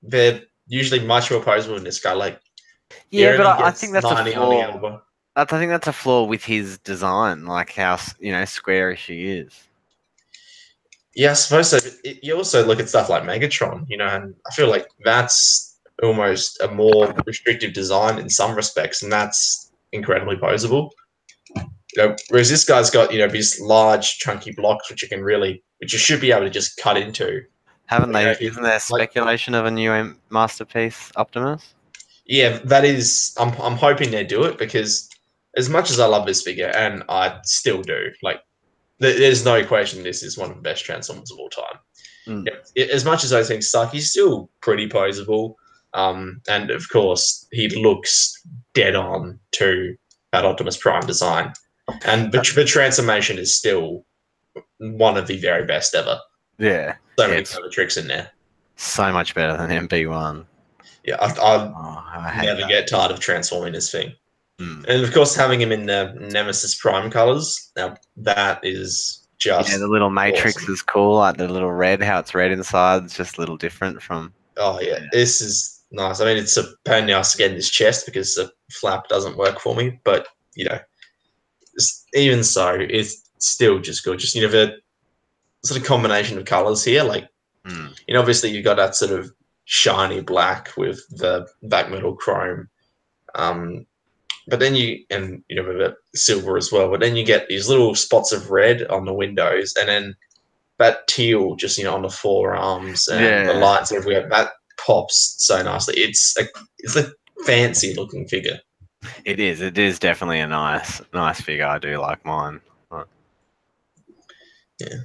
they're usually much more posable in this guy. Like yeah, but I think that's a 90 on the flaw. elbow. I think that's a flaw with his design, like how squarish he is. Yeah, I suppose so. You also look at stuff like Megatron, and I feel like that's almost a more restrictive design in some respects, and that's incredibly posable. Whereas this guy's got these large, chunky blocks which you should be able to just cut into. Haven't they? Isn't there speculation of a new masterpiece Optimus? Yeah, that is. I'm hoping they do it because as much as I love this figure, and I still do, like, there's no question this is one of the best Transformers of all time. As much as those things suck, he's still pretty posable. And of course, he looks dead on to that Optimus Prime design. And the transformation is still one of the very best ever. Yeah. So many clever tricks in there. So much better than MP1. Yeah, I never get tired of transforming this thing. And of course, having him in the Nemesis Prime colors, now that is just the little matrix awesome. Is cool, like the little red, how it's red inside. It's just a little different from. Oh yeah, this is nice. I mean, it's a pain in the ass to get in his chest because the flap doesn't work for me. But even so, it's still just good. Just the sort of combination of colors here, like obviously you got that sort of shiny black with the back metal chrome. But then with the silver as well. But then you get these little spots of red on the windows, and then that teal just on the forearms and the lights everywhere. That pops so nicely. It's a fancy looking figure. It is. It is definitely a nice figure. I do like mine. Yeah.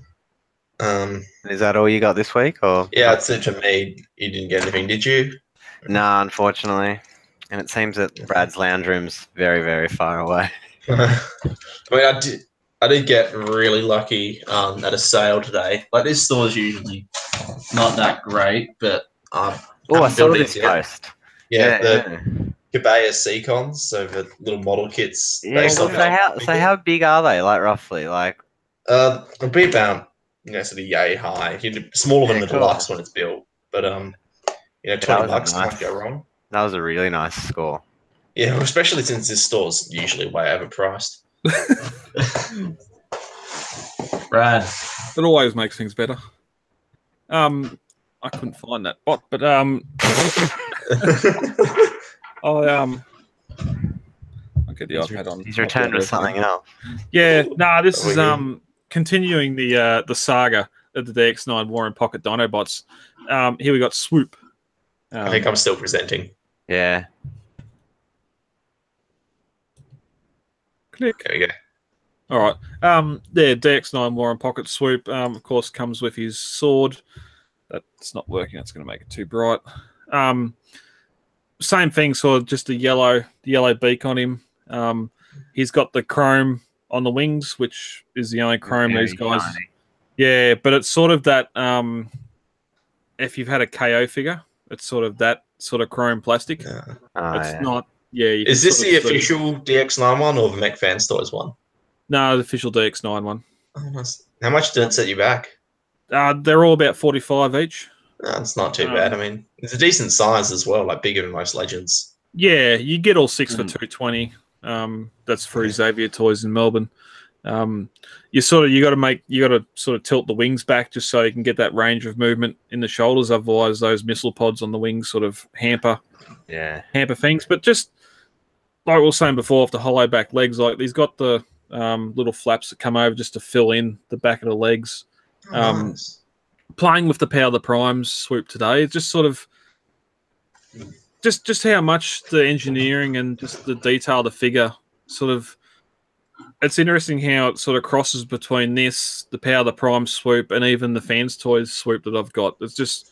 Is that all you got this week, or? Yeah, it's it to me. You didn't get anything, did you? No, unfortunately. And it seems that Brad's lounge room's very, very far away. I mean, I did get really lucky at a sale today. Like, this store's usually not that great, but I saw this post. The Cabaya Seacons, so the little model kits. Yeah. So how big are they? Like roughly, like. It'll be about sort of yay high. Smaller than the deluxe when it's built, but $20 can't go wrong. That was a really nice score. Yeah, especially since this store's usually way overpriced. Brad. It always makes things better. I couldn't find that bot, but I'll get the iPad on. He's returned with something else. Yeah, this is continuing the saga of the DX9 War and Pocket Dinobots. Here we got Swoop. I think I'm still presenting. Yeah. Click. There we go. All right. DX9 War and Pocket Swoop, of course, comes with his sword. That's not working. That's going to make it too bright. Same thing, sort of just the yellow beak on him. He's got the chrome on the wings, which is the only chrome these guys. Shiny. Yeah, but it's sort of that. If you've had a KO figure, it's sort of that sort of chrome plastic. It's not. Yeah. Is this the official DX9 one or the Mech Fan Stores one? No, the official DX9 one. Oh, nice. How much did it set you back? They're all about 45 each. No, it's not too bad. I mean, it's a decent size as well, like bigger than most Legends. Yeah, you get all 6 for $220. That's through Xavier Toys in Melbourne. You got to sort of tilt the wings back just so you can get that range of movement in the shoulders. Otherwise, those missile pods on the wings sort of hamper things. But just like we were saying before, off the hollow back legs, like he's got the little flaps that come over just to fill in the back of the legs. Nice. Playing with the Power of the Primes swoop today, it's just sort of just how much the engineering and just the detail of the figure sort of. It's interesting how it sort of crosses between this, the Power of the Prime swoop, and even the Fans Toys swoop that I've got. It's just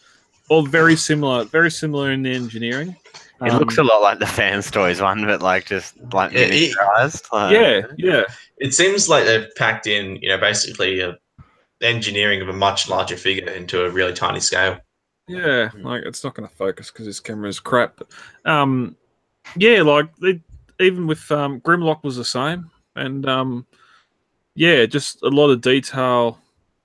all very similar in the engineering. It looks a lot like the Fans Toys one, but like just like miniaturized. Yeah. It seems like they've packed in, basically a engineering of a much larger figure into a really tiny scale. Yeah, like it's not going to focus because this camera is crap. But, yeah, like even with Grimlock was the same, and yeah, just a lot of detail.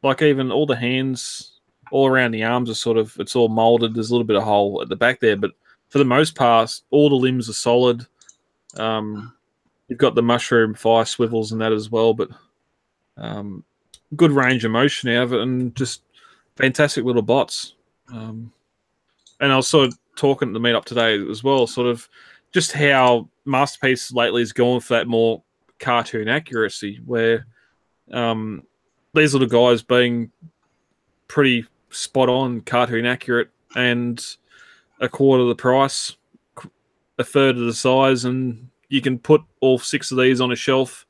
Like even all the hands, all around the arms are sort of it's all molded. There's a little bit of hole at the back there, but for the most part, all the limbs are solid. You've got the mushroom fire swivels and that as well, but good range of motion out of it, and just fantastic little bots. And I was sort of talking at the meetup today as well, sort of just how Masterpiece lately is going for that more cartoon accuracy, where these little guys being pretty spot on cartoon accurate and a quarter of the price, a third of the size, and you can put all 6 of these on a shelf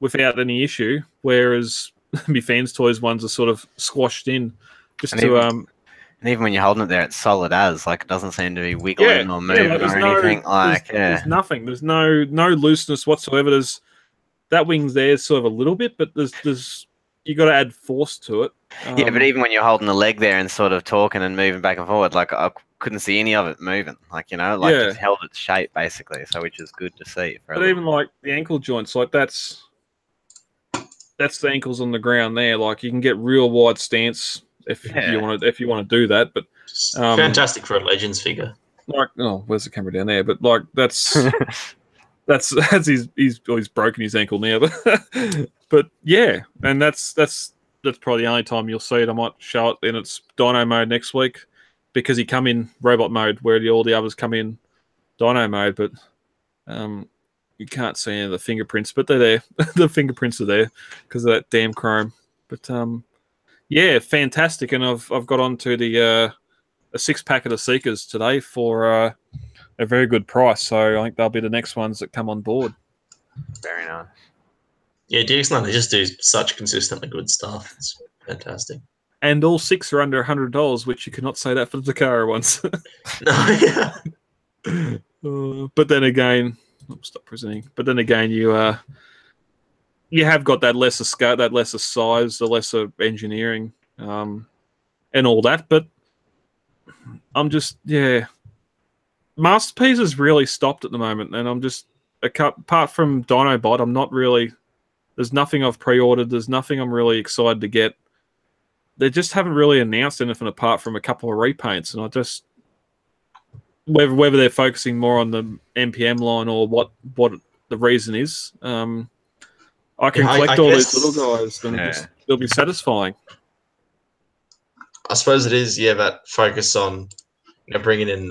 without any issue, whereas my Fans Toys ones are sort of squashed in just and even when you're holding it there, it's solid as. Like, it doesn't seem to be wiggling or moving or anything. There's nothing. There's no looseness whatsoever. There's that wing's there sort of a little bit, but there's you got to add force to it. Yeah, but even when you're holding the leg there and sort of talking and moving back and forward, like I couldn't see any of it moving. Like, just held its shape basically. So which is good to see. But even like the ankle joints, like that's the ankles on the ground there. Like you can get real wide stance if you want to do that. But fantastic for a Legends figure. Like, oh, where's the camera down there? But like that's he's broken his ankle now. But yeah, and that's probably the only time you'll see it. I might show it in its Dino mode next week because he come in robot mode where all the others come in Dino mode. But you can't see any of the fingerprints, but they're there. The fingerprints are there because of that damn chrome. But yeah, fantastic. And I've got onto the a 6-pack of the Seekers today for a very good price. So I think they'll be the next ones that come on board. Very nice. Yeah, DX9, they just do such consistently good stuff. It's fantastic. And all 6 are under $100, which you cannot say that for the Takara ones. No, yeah. But then again, stop presenting. But then again, you have got that lesser scale, that lesser size, the lesser engineering, and all that. But I'm just Masterpiece has really stopped at the moment, and I'm just apart from Dinobot, I'm not really. There's nothing I've pre-ordered. There's nothing I'm really excited to get. They just haven't really announced anything apart from a couple of repaints, and I just whether they're focusing more on the NPM line or what the reason is. I can collect all these little guys, and it'll be satisfying. I suppose it is, that focus on bringing in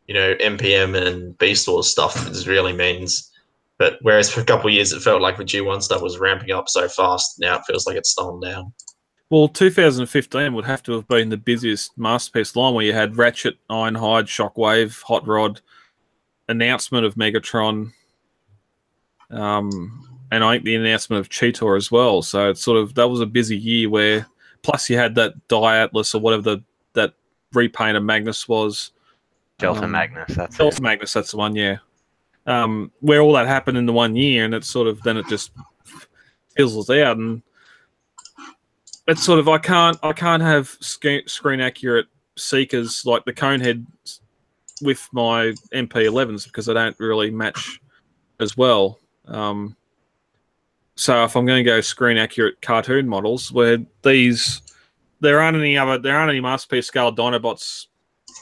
NPM and Beast Wars stuff is really means. But whereas for a couple of years it felt like the G1 stuff was ramping up so fast, now it feels like it's slowing down. Well, 2015 would have to have been the busiest Masterpiece line where you had Ratchet, Ironhide, Shockwave, Hot Rod, announcement of Megatron, and I think the announcement of Cheetor as well. So it's that was a busy year where, plus you had that Atlas or whatever that repaint of Magnus was. Delta Magnus, Magnus, that's the one, yeah. Where all that happened in the 1 year, and it's then it just fizzles out, and it's I can't have screen accurate Seekers like the Conehead with my MP11s because they don't really match as well. So if I'm going to go screen accurate cartoon models, where there aren't any Masterpiece scale Dinobots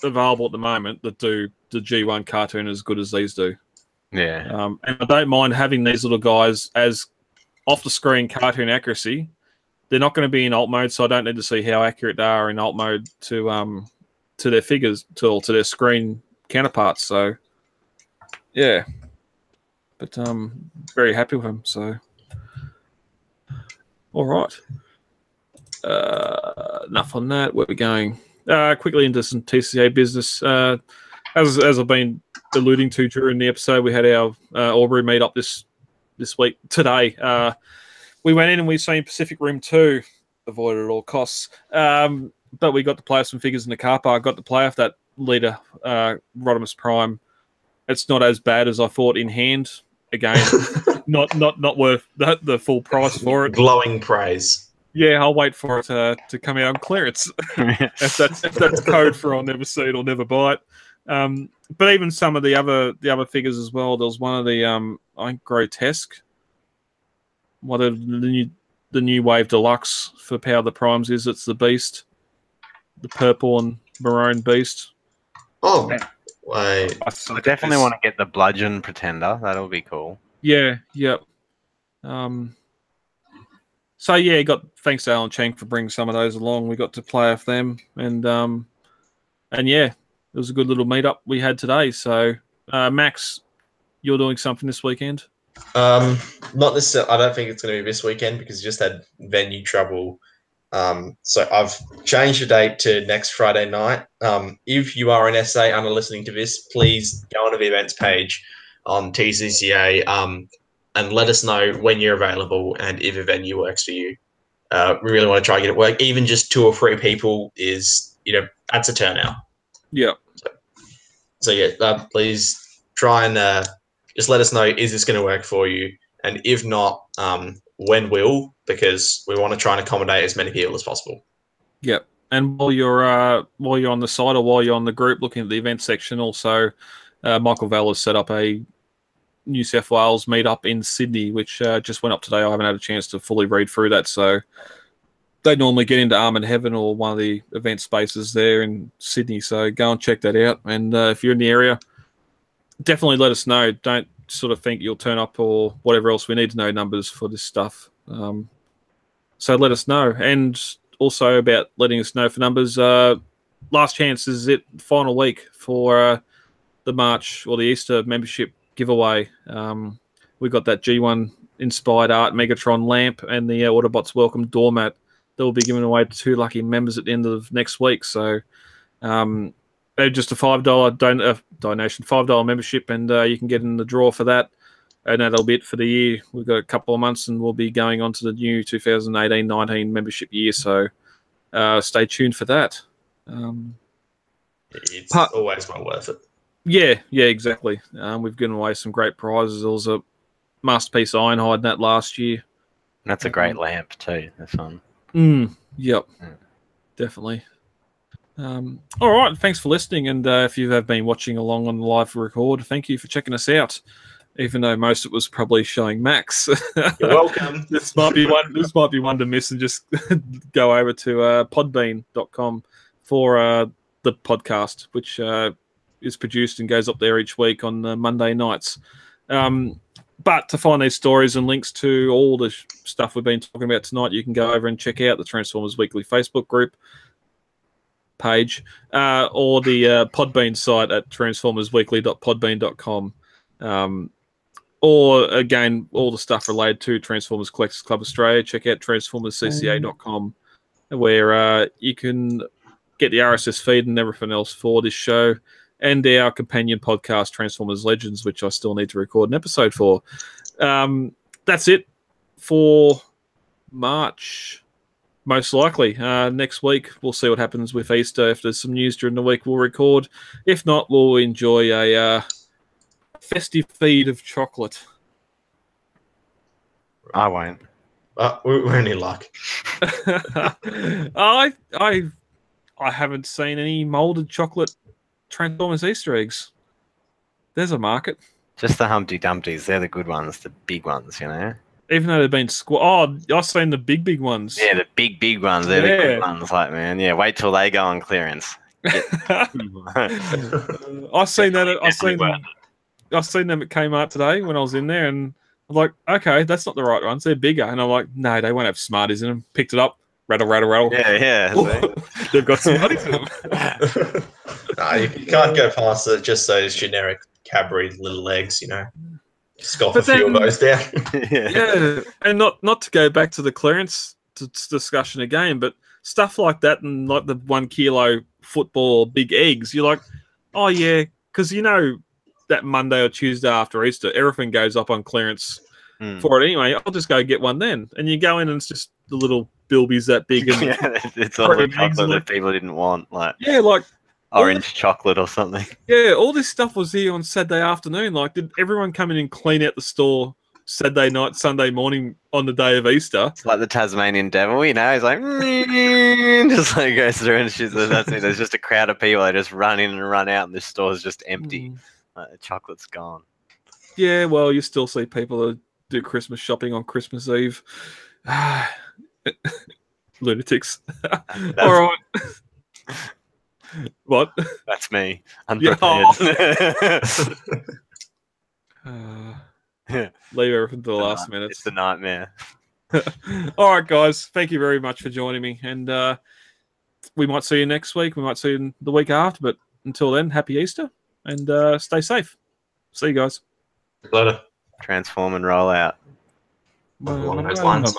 available at the moment that do the G1 cartoon as good as these do. Yeah. And I don't mind having these little guys as off-the-screen cartoon accuracy. They're not going to be in alt mode, so I don't need to see how accurate they are in alt mode to their figures, to their screen counterparts. So, yeah. But very happy with them. So, all right. Enough on that. Where are we going? Quickly into some TCA business. As I've been alluding to during the episode, we had our Albury meet up this week today. We went in and we seen Pacific Rim 2, avoided at all costs. But we got to play with some figures in the car park. Got to play with that leader, Rodimus Prime. It's not as bad as I thought in hand. Again, not worth the full price for it. Glowing praise. Yeah, I'll wait for it to come out on clearance. if that's code for I'll never see it or never buy it. But even some of the other figures as well. There was one of the I think Grotesque. What the new Wave Deluxe for Power of the Primes is. It's the Beast, the purple and maroon Beast. Oh, wait. I definitely want to get the Bludgeon Pretender. That'll be cool. Yeah, yep. So yeah, thanks to Alan Cheng for bringing some of those along. We got to play with them, and yeah, it was a good little meetup we had today. So Max, you're doing something this weekend? Not necessarily. I don't think it's going to be this weekend because you just had venue trouble. So I've changed the date to next Friday night. If you are an SA and are listening to this, please go onto the events page on TCCA and let us know when you're available and if a venue works for you. We really want to try and get it work. Even just 2 or 3 people is, that's a turnout. Yeah. So yeah, please try and just let us know, is this going to work for you? And if not, when will, because we want to try and accommodate as many people as possible. Yep. And while you're on the site or while you're on the group looking at the event section, also Michael Vell has set up a New South Wales meetup in Sydney, which just went up today. I haven't had a chance to fully read through that, so they normally get into Arm and Heaven or one of the event spaces there in Sydney. So go and check that out. And if you're in the area, definitely let us know. Don't sort of think you'll turn up or whatever else. We need to know numbers for this stuff. So let us know. And also about letting us know for numbers. Last chance is it, final week for the March or the Easter membership giveaway. We got that G1 inspired art Megatron lamp and the Autobots Welcome doormat that will be given away to 2 lucky members at the end of next week. So just a $5 donation, $5 membership, and you can get in the draw for that. And that'll be it for the year. We've got a couple of months, and we'll be going on to the new 2018-19 membership year. So stay tuned for that. It's always well worth it. Yeah, exactly. We've given away some great prizes. There was a Masterpiece Ironhide in that last year. That's a great lamp too. This one. Yep. Definitely. All right. Thanks for listening. And if you have been watching along on the live record, thank you for checking us out. Even though most of it was probably showing Max. You're welcome. This might be one to miss, and just go over to podbean.com for the podcast, which is produced and goes up there each week on Monday nights. But to find these stories and links to all the stuff we've been talking about tonight, you can go over and check out the Transformers Weekly Facebook group page or the Podbean site at transformersweekly.podbean.com. Or, again, all the stuff related to Transformers Collectors Club Australia. Check out transformerscca.com, where you can get the RSS feed and everything else for this show, and our companion podcast, Transformers Legends, which I still need to record an episode for. That's it for March, most likely. Next week, we'll see what happens with Easter. If there's some news during the week, we'll record. If not, we'll enjoy a festive feed of chocolate. I won't. We're any luck. I haven't seen any molded chocolate Transformers Easter eggs. There's a market. Just the Humpty Dumptys. They're the good ones, the big ones, Even though they've been I've seen the big ones. Yeah, the big ones. They're the good ones, man. Yeah, wait till they go on clearance. I seen that. I Definitely worth seen them at Kmart today when I was in there, and I'm like, okay, that's not the right ones. They're bigger, and I'm like, no, they won't have Smarties in them. Picked it up, rattle, rattle, rattle. Yeah. They've got Smarties in them. No, you can't go past it. Just those generic Cadbury little eggs, Scoff But a few of then- those down. Yeah, and not to go back to the clearance discussion again, but stuff like that and like the 1 kilo football big eggs, you're like, oh yeah, because that Monday or Tuesday after Easter, everything goes up on clearance for it anyway. I'll just go get one then, and you go in and it's just the little bilbies that big, and It's all the chocolate that people didn't want, like orange chocolate or something. Yeah, all this stuff was here on Saturday afternoon. Like, did everyone come in and clean out the store Saturday night, Sunday morning on the day of Easter? It's like the Tasmanian devil, he's like, just like goes through and shit. That's it. There's just a crowd of people that just run in and run out, and this store is just empty. Like, the chocolate's gone. Yeah, well, you still see people that do Christmas shopping on Christmas Eve. Lunatics. All right. What? That's me. Yeah. Unprepared. Leave everything to the last minute. It's a nightmare. All right, guys. Thank you very much for joining me. And we might see you next week. We might see you the week after. But until then, happy Easter and stay safe. See you guys. Later. Transform and roll out. Along those lines.